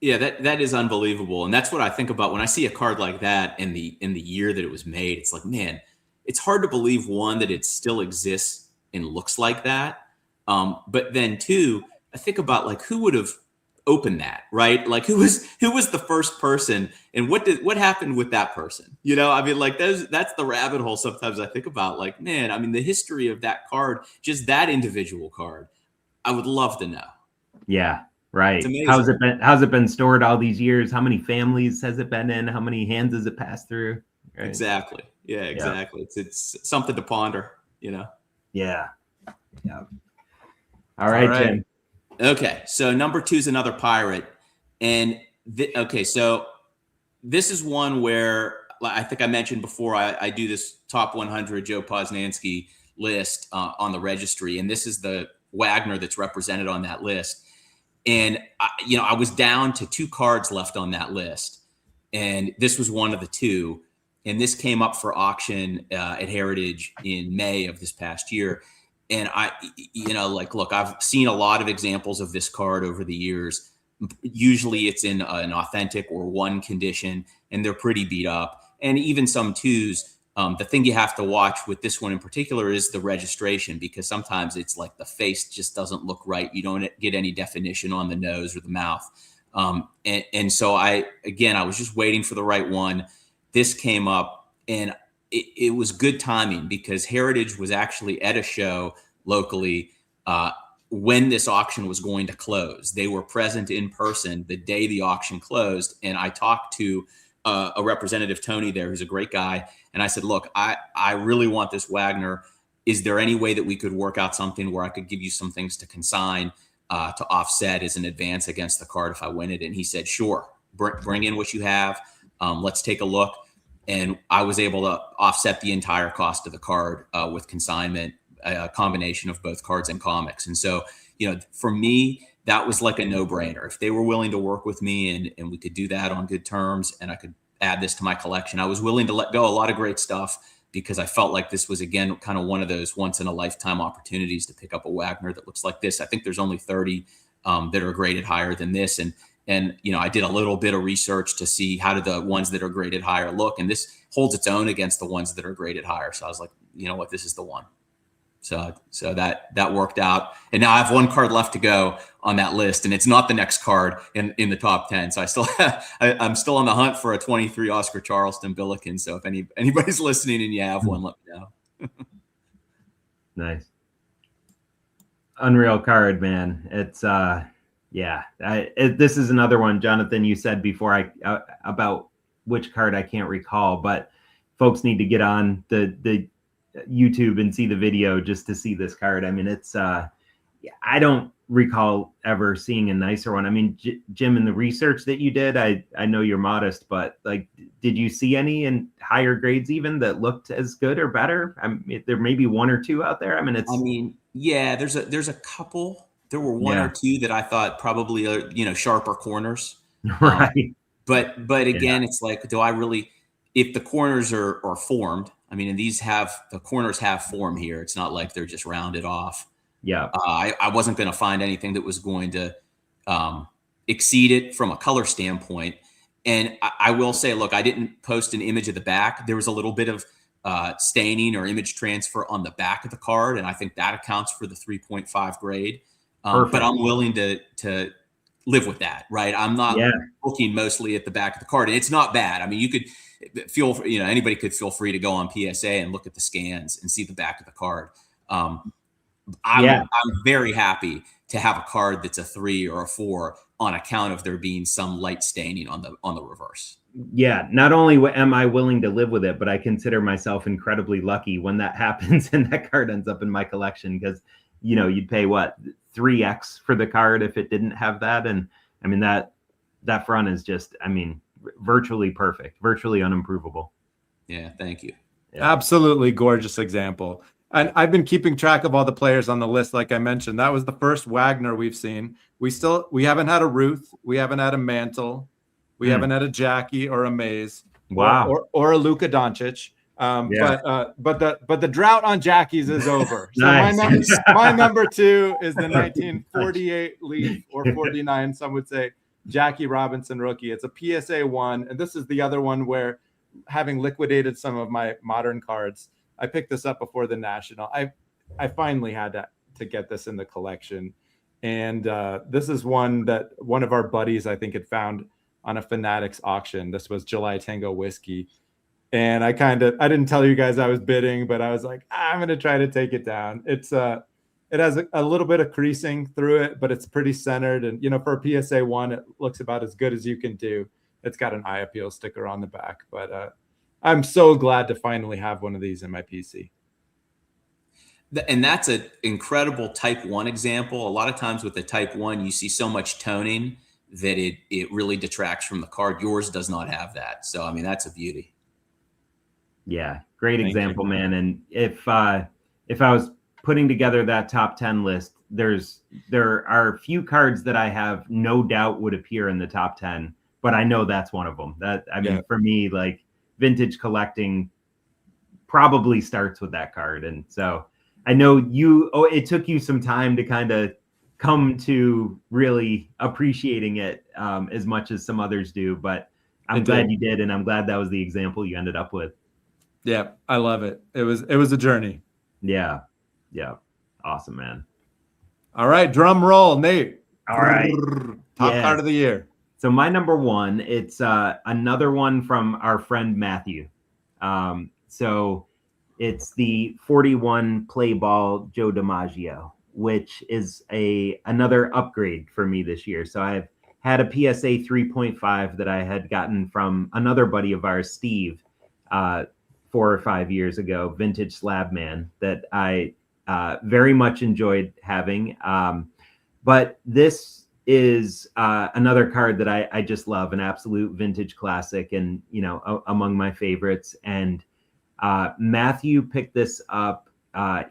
Yeah, that is unbelievable. And that's what I think about when I see a card like that in the year that it was made. It's like, man, it's hard to believe, one, that it still exists and looks like that. But then 2, I think about like who would have opened that, right? Like who was the first person, and what happened with that person? I mean, like that's the rabbit hole sometimes I think about. Like, man, I mean, the history of that card, just that individual card, I would love to know. Yeah. Right. How's it been stored all these years? How many families has it been in? How many hands has it passed through? Right? Exactly. Yeah, exactly. Yeah. It's something to ponder, Yeah. Yeah. All right, Jim. Okay. So number 2 is another pirate. And so this is one where I think I mentioned before, I do this top 100 Joe Posnanski list on the registry. And this is the Wagner that's represented on that list. And, I was down to 2 cards left on that list. And this was one of the 2. And this came up for auction at Heritage in May of this past year. And look, I've seen a lot of examples of this card over the years. Usually it's in an authentic or 1 condition, and they're pretty beat up. And even some 2s. The thing you have to watch with this one in particular is the registration, because sometimes it's like the face just doesn't look right. You don't get any definition on the nose or the mouth. And so I was just waiting for the right one. This came up, and it was good timing because Heritage was actually at a show locally when this auction was going to close. They were present in person the day the auction closed. And I talked to a representative, Tony, there, who's a great guy. And I said, look, I really want this Wagner. Is there any way that we could work out something where I could give you some things to consign to offset as an advance against the card if I win it? And he said, sure, bring in what you have. Let's take a look. and I was able to offset the entire cost of the card with consignment, a combination of both cards and comics. And so, for me, that was like a no-brainer. If they were willing to work with me and we could do that on good terms, and I could add this to my collection, I was willing to let go a lot of great stuff, because I felt like this was, again, kind of one of those once in a lifetime opportunities to pick up a Wagner that looks like this. I think there's only 30 that are graded higher than this. And I did a little bit of research to see how do the ones that are graded higher look, and this holds its own against the ones that are graded higher. So I was like, you know what, this is the one. So that worked out. And now I have one card left to go on that list, and it's not the next card in the top 10. So I'm still on the hunt for a 23 Oscar Charleston Billiken. So if anybody's listening and you have one, let me know. Nice. Unreal card, man. It's this is another one, Jonathan, you said before about which card I can't recall, but folks need to get on the YouTube and see the video just to see this card. I mean, it's I don't recall ever seeing a nicer one. I mean, Jim, in the research that you did, I know you're modest, but like, did you see any in higher grades even that looked as good or better? I mean, there may be one or two out there. Yeah, there's a couple. There were one or two that I thought probably sharper corners. Right. But again, it's like, do I really, if the corners are formed, I mean, and the corners have form here. It's not like they're just rounded off. Yeah. I wasn't going to find anything that was going to exceed it from a color standpoint. And I will say, look, I didn't post an image of the back. There was a little bit of staining or image transfer on the back of the card, and I think that accounts for the 3.5 grade. But I'm willing to live with that, right? I'm not looking mostly at the back of the card, and it's not bad. I mean, you could anybody could feel free to go on PSA and look at the scans and see the back of the card. I'm very happy to have a card that's a 3 or a 4 on account of there being some light staining on the reverse. Yeah, not only am I willing to live with it, but I consider myself incredibly lucky when that happens and that card ends up in my collection, because you'd pay what, 3x for the card if it didn't have that. And I mean, that front is just, I mean, virtually perfect, virtually unimprovable. Yeah, thank you. Yeah. Absolutely gorgeous example. And I've been keeping track of all the players on the list. Like I mentioned, that was the first Wagner we've seen. We haven't had a Ruth. We haven't had a Mantle. We haven't had a Jackie or a Mays. Wow. Or a Luka Doncic. But the drought on Jackies is over. So Nice. my number 2 is the 1948 Leaf, or 49, some would say, Jackie Robinson rookie. It's a PSA 1, and this is the other one where, having liquidated some of my modern cards, I picked this up before the National. I finally had to get this in the collection, and this is one that one of our buddies, I think, had found on a Fanatics auction. This was July Tango Whiskey. And I didn't tell you guys I was bidding, but I was like, I'm going to try to take it down. It has a little bit of creasing through it, but it's pretty centered. And, for a PSA 1, it looks about as good as you can do. It's got an eye appeal sticker on the back, but I'm so glad to finally have one of these in my PC. And that's an incredible type 1 example. A lot of times with the type 1, you see so much toning that it really detracts from the card. Yours does not have that. So, I mean, that's a beauty. Yeah, great example, man. And if I was putting together that top 10 list, there are a few cards that I have no doubt would appear in the top 10, but I know that's one of them. For me, like, vintage collecting probably starts with that card. And so I know it took you some time to kind of come to really appreciating it as much as some others do, but I'm glad you did. And I'm glad that was the example you ended up with. Yeah, I love it. It was a journey. Yeah. Awesome, man. All right, drum roll, Nate. All right. Top card of the year. So my number 1, it's another one from our friend Matthew. So it's the 41 play ball Joe DiMaggio, which is another upgrade for me this year. So I've had a PSA 3.5 that I had gotten from another buddy of ours, Steve, 4 or 5 years ago, vintage slab man, that I very much enjoyed having. But this is another card that I just love, an absolute vintage classic, and among my favorites. And Matthew picked this up.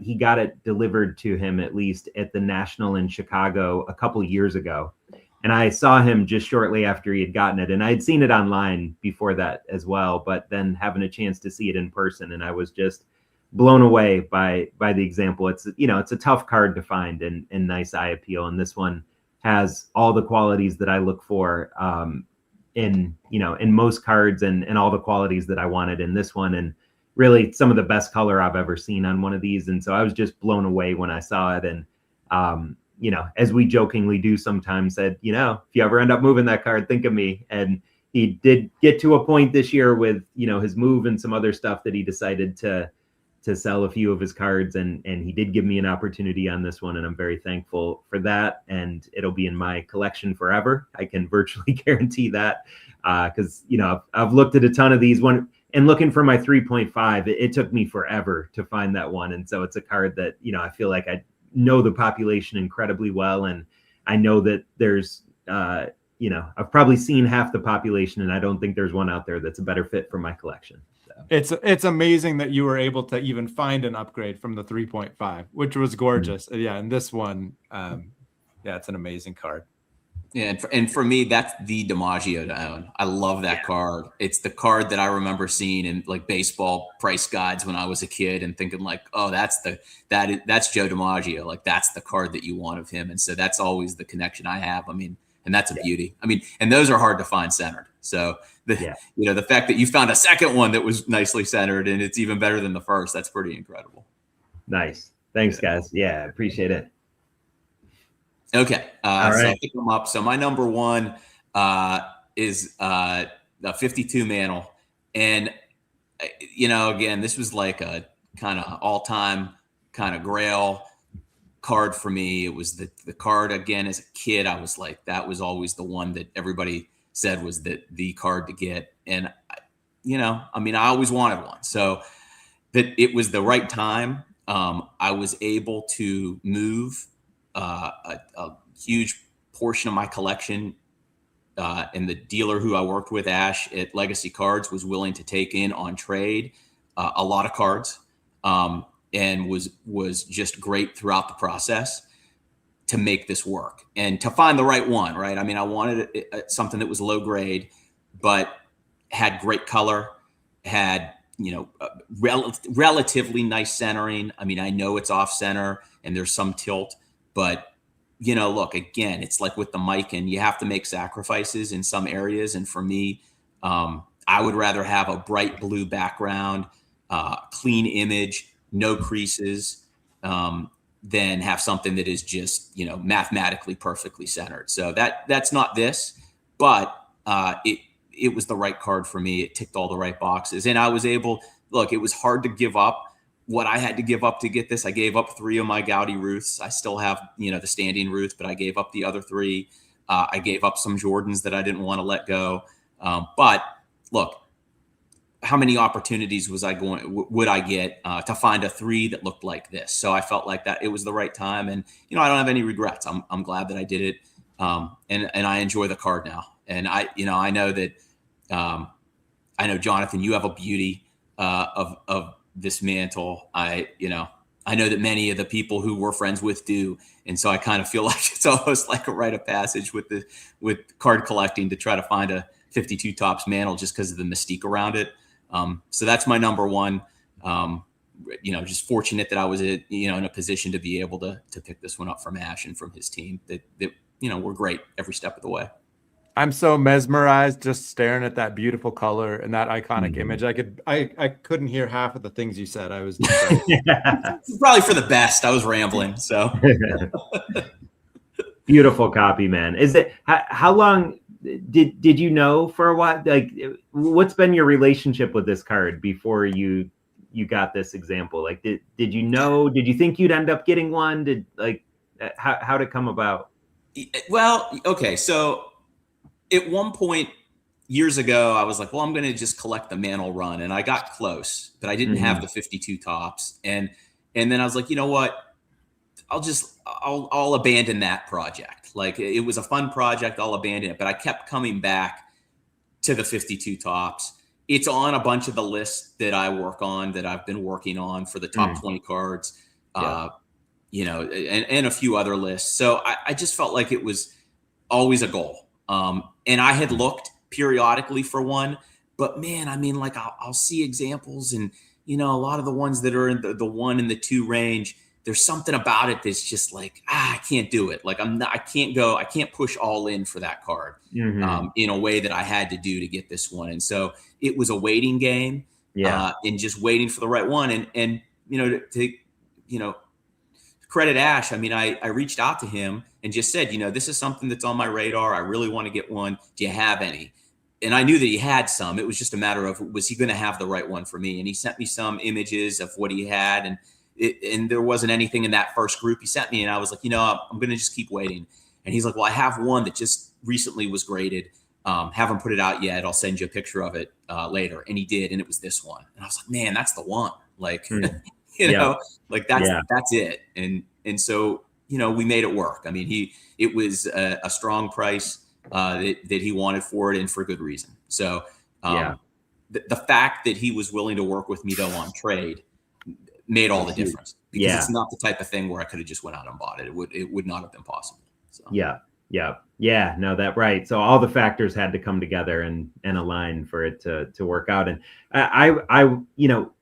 He got it delivered to him, at least at the National in Chicago a couple years ago. And I saw him just shortly after he had gotten it. And I had seen it online before that as well, but then having a chance to see it in person, and I was just blown away by the example. It's a tough card to find and nice eye appeal. And this one has all the qualities that I look for in most cards, and all the qualities that I wanted in this one. And really some of the best color I've ever seen on one of these. And so I was just blown away when I saw it. And, as we jokingly do sometimes, said, if you ever end up moving that card, think of me. And he did get to a point this year with, his move and some other stuff that he decided to sell a few of his cards. And he did give me an opportunity on this one. And I'm very thankful for that. And it'll be in my collection forever. I can virtually guarantee that because, I've looked at a ton of these. And looking for my 3.5, it took me forever to find that one. And so it's a card that, I feel like I know the population incredibly well. And I know that there's, I've probably seen half the population, and I don't think there's one out there that's a better fit for my collection. So. It's amazing that you were able to even find an upgrade from the 3.5, which was gorgeous. Mm-hmm. Yeah. And this one, it's an amazing card. Yeah, and for me, that's the DiMaggio to own. I love that card. It's the card that I remember seeing in like baseball price guides when I was a kid, and thinking like, oh, that's Joe DiMaggio. Like that's the card that you want of him. And so that's always the connection I have. I mean, and that's a beauty. I mean, and those are hard to find centered. So the fact that you found a second one that was nicely centered and it's even better than the first, that's pretty incredible. Nice. Thanks, guys. Yeah, appreciate it. Okay. All right. So I'll pick them up. So my number one is the 52 Mantle. And, again, this was like a kind of all-time kind of grail card for me. It was the card, again, as a kid, I was like, that was always the one that everybody said was the card to get. And, I always wanted one. So that it was the right time. I was able to move a huge portion of my collection, and the dealer who I worked with, Ash at Legacy Cards, was willing to take in on trade a lot of cards, and was just great throughout the process to make this work and to find the right one. Right? I mean, I wanted something that was low grade, but had great color, had relatively nice centering. I mean, I know it's off center and there's some tilt. But, look, again, it's like with the mic, and you have to make sacrifices in some areas. And for me, I would rather have a bright blue background, clean image, no creases, than have something that is just, mathematically perfectly centered. So that's not this, but it was the right card for me. It ticked all the right boxes. And I was able, look, it was hard to give up what I had to give up to get this. I gave up 3 of my Gaudi Ruths. I still have, the standing Ruth, but I gave up the other 3. I gave up some Jordans that I didn't want to let go. But look, how many opportunities would I get to find a 3 that looked like this? So I felt like that it was the right time, and I don't have any regrets. I'm glad that I did it, and I enjoy the card now. And I know that I know, Jonathan, you have a beauty of this mantle. I know that many of the people who we're friends with do. And so I kind of feel like it's almost like a rite of passage with card collecting to try to find a 52 Topps mantle just because of the mystique around it. So that's my number one. Just fortunate that I was in a position to be able to pick this one up from Ash and from his team that were great every step of the way. I'm so mesmerized just staring at that beautiful color and that iconic image. I couldn't hear half of the things you said. I was probably for the best. I was rambling. So beautiful copy, man. Is it how long did you know for a while? Like, what's been your relationship with this card before you got this example? Like, did you know? Did you think you'd end up getting one? How'd it come about? Well, okay, so at one point years ago, I was like, well, I'm going to just collect the mantle run. And I got close, but I didn't have the 52 Topps. And then I was like, you know what? I'll abandon that project. Like, it was a fun project. I'll abandon it. But I kept coming back to the 52 tops. It's on a bunch of the lists that I work on, that I've been working on for the top 20 cards, you know, and a few other lists. So I just felt like it was always a goal. And I had looked periodically for one, but man, I mean, like, I'll see examples, and, you know, a lot of the ones that are in the 1 and the 2 range, there's something about it that's just like, I can't do it. Like, I can't push all in for that card in a way that I had to do to get this one. And so it was a waiting game, and just waiting for the right one. And you know, to credit Ash, I mean, I reached out to him and just said, you know, this is something that's on my radar. I really want to get one. Do you have any? And I knew that he had some. It was just a matter of, was he going to have the right one for me? And he sent me some images of what he had, and there wasn't anything in that first group he sent me. And I was like, you know, I'm going to just keep waiting. And he's like, well, I have one that just recently was graded. Haven't put it out yet. I'll send you a picture of it later. And he did. And it was this one. And I was like, man, that's the one. Like, you know, like that's it. And so, you know, we made it work. I mean, it was a strong price that he wanted for it, and for good reason. So the fact that he was willing to work with me though on trade made all the difference, because it's not the type of thing where I could have just went out and bought it. It would not have been possible. So. No, that right. So all the factors had to come together and align for it to work out. And I you know,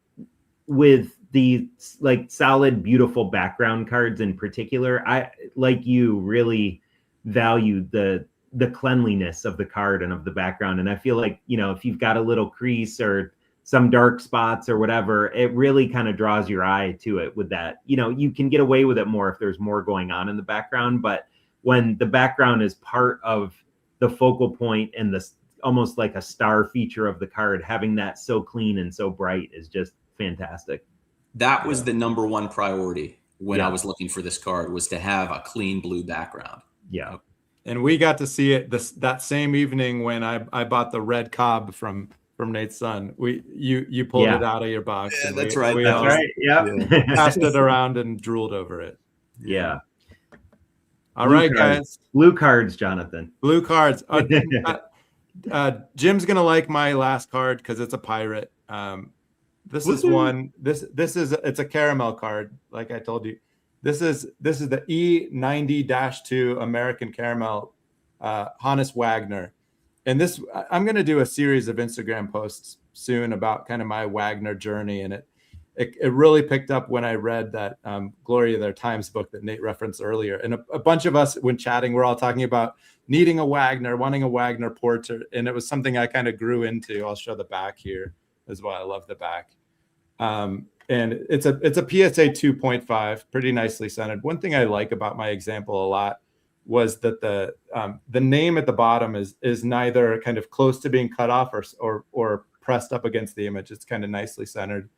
with the like solid, beautiful background cards in particular, I, like you, really value the cleanliness of the card and of the background. And I feel like, you know, if you've got a little crease or some dark spots or whatever, it really kind of draws your eye to it with that. You know, you can get away with it more if there's more going on in the background, but when the background is part of the focal point and the almost like a star feature of the card, having that so clean and so bright is just fantastic. That was the number one priority when I was looking for this card, was to have a clean blue background. Yeah. And we got to see it that same evening when I bought the red Cobb from Nate's son. You pulled it out of your box. Yeah, and that's we, right. We That's right. Yeah. Passed it around and drooled over it. Yeah. All right, guys. Blue cards, Jonathan. Blue cards. Jim's gonna like my last card because it's a pirate. This is one. This is it's a caramel card. Like I told you, this is the E90-2 American Caramel, Hannes Wagner. And this, I'm going to do a series of Instagram posts soon about kind of my Wagner journey. And it really picked up when I read that Glory of Their Times book that Nate referenced earlier. And a bunch of us, when chatting, we're all talking about needing a Wagner, wanting a Wagner portrait. And it was something I kind of grew into. I'll show the back here as well. I love the back. And it's a PSA 2.5, pretty nicely centered. One thing I like about my example a lot was that the name at the bottom is neither kind of close to being cut off or pressed up against the image. It's kind of nicely centered.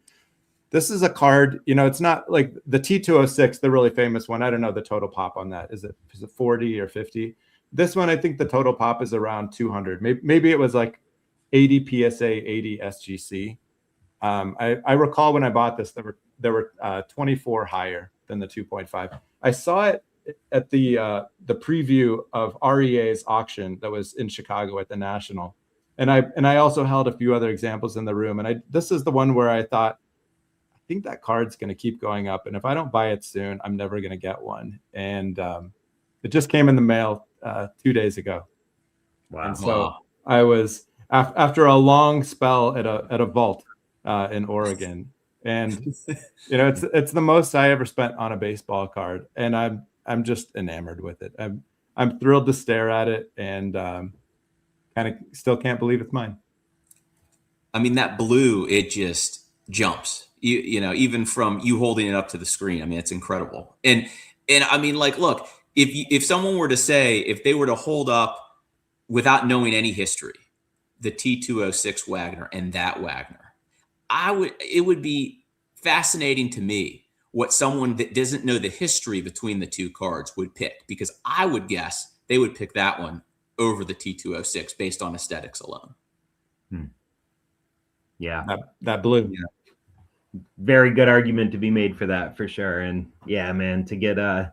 This is a card, you know, it's not like the T206, the really famous one. I don't know the total pop on that. Is it 40 or 50? This one, I think the total pop is around 200. Maybe it was like 80 PSA, 80 SGC. I recall when I bought this, there were 24 higher than the 2.5. I saw it at the preview of REA's auction that was in Chicago at the National, and I also held a few other examples in the room. And this is the one where I thought, I think that card's going to keep going up, and if I don't buy it soon, I'm never going to get one. And it just came in the mail 2 days ago. Wow! And so I was after a long spell at a vault in Oregon, and you know, it's the most I ever spent on a baseball card, and I'm just enamored with it. I'm thrilled to stare at it, and kind of still can't believe it's mine. I mean, that blue, it just jumps. You know, even from you holding it up to the screen. I mean, it's incredible. And I mean, like, look, if someone were to say, if they were to hold up without knowing any history, the T206 Wagner and that Wagner, it would be fascinating to me what someone that doesn't know the history between the two cards would pick, because I would guess they would pick that one over the T206 based on aesthetics alone. Yeah. That blue. Yeah. very good argument to be made for that, for sure. And yeah, man, to get a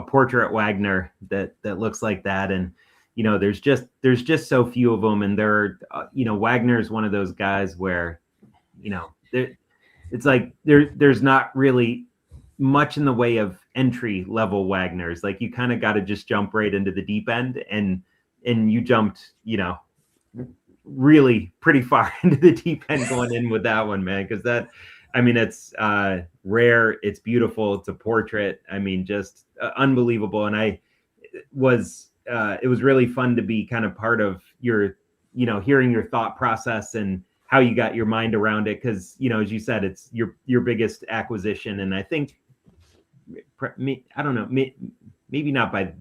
portrait Wagner that looks like that, and there's just so few of them, and they're Wagner is one of those guys where it's like there's not really much in the way of entry level Wagners. Like, you kind of got to just jump right into the deep end, and you jumped really pretty far into the deep end going in with that one, man, because it's rare, it's beautiful, it's a portrait, just unbelievable. And it was really fun to be kind of part of your hearing your thought process and how you got your mind around it, because as you said, it's your biggest acquisition. And I think, I don't know, maybe not by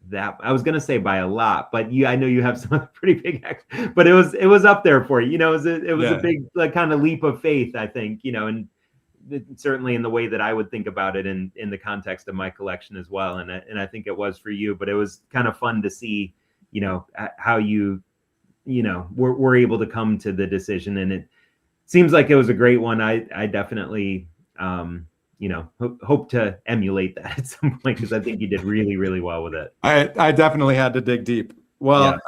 that, I was gonna say by a lot, but I know you have some pretty big but it was up there for you. It was a big kind of leap of faith, I think, and certainly in the way that I would think about it in the context of my collection as well. And I think it was for you, but it was kind of fun to see how you were able to come to the decision, and it seems like it was a great one. I definitely hope to emulate that at some point, because I think you did really, really well with it. I definitely had to dig deep. Well,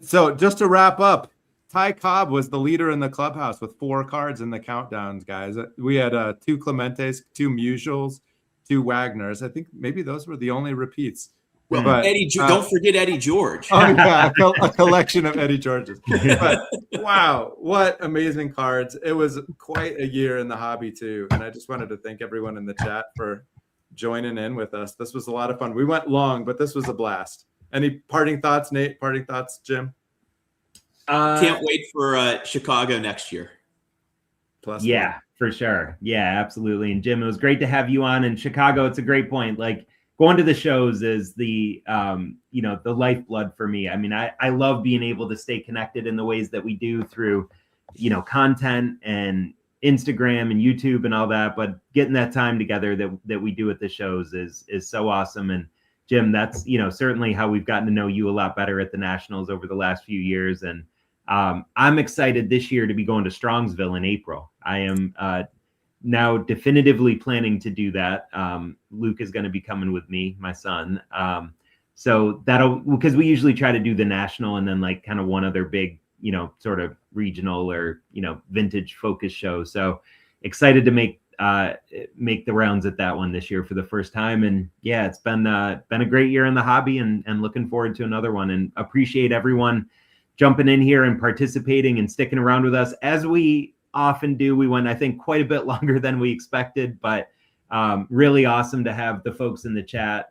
so just to wrap up, Ty Cobb was the leader in the clubhouse with 4 cards in the countdowns, guys. We had 2 Clementes, 2 Musials, 2 Wagners. I think maybe those were the only repeats. Well, but don't forget Eddie George. Oh yeah, a collection of Eddie Georges. But wow, what amazing cards! It was quite a year in the hobby too, and I just wanted to thank everyone in the chat for joining in with us. This was a lot of fun. We went long, but this was a blast. Any parting thoughts, Nate? Parting thoughts, Jim? Can't wait for Chicago next year. Plus, yeah, for sure. Yeah, absolutely. And Jim, it was great to have you on. In Chicago, it's a great point. Like, going to the shows is the the lifeblood for me. I love being able to stay connected in the ways that we do through content and Instagram and YouTube and all that, but getting that time together that we do at the shows is so awesome. And Jim, that's certainly how we've gotten to know you a lot better at the Nationals over the last few years. And I'm excited this year to be going to Strongsville in April. I am now definitively planning to do that. Luke is going to be coming with me, my son. So because we usually try to do the national and then like kind of one other big, sort of regional or, vintage focus show. So excited to make the rounds at that one this year for the first time. And yeah, it's been a great year in the hobby, and looking forward to another one, and appreciate everyone jumping in here and participating and sticking around with us as we often do. We went, I think, quite a bit longer than we expected, but really awesome to have the folks in the chat,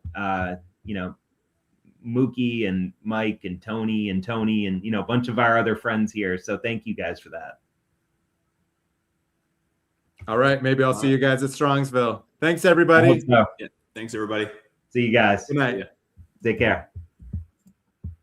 Mookie and Mike and Tony and a bunch of our other friends here. So thank you guys for that. All right. Maybe I'll see you guys at Strongsville. Thanks, everybody. Yeah, thanks, everybody. See you guys. Good night. Take care.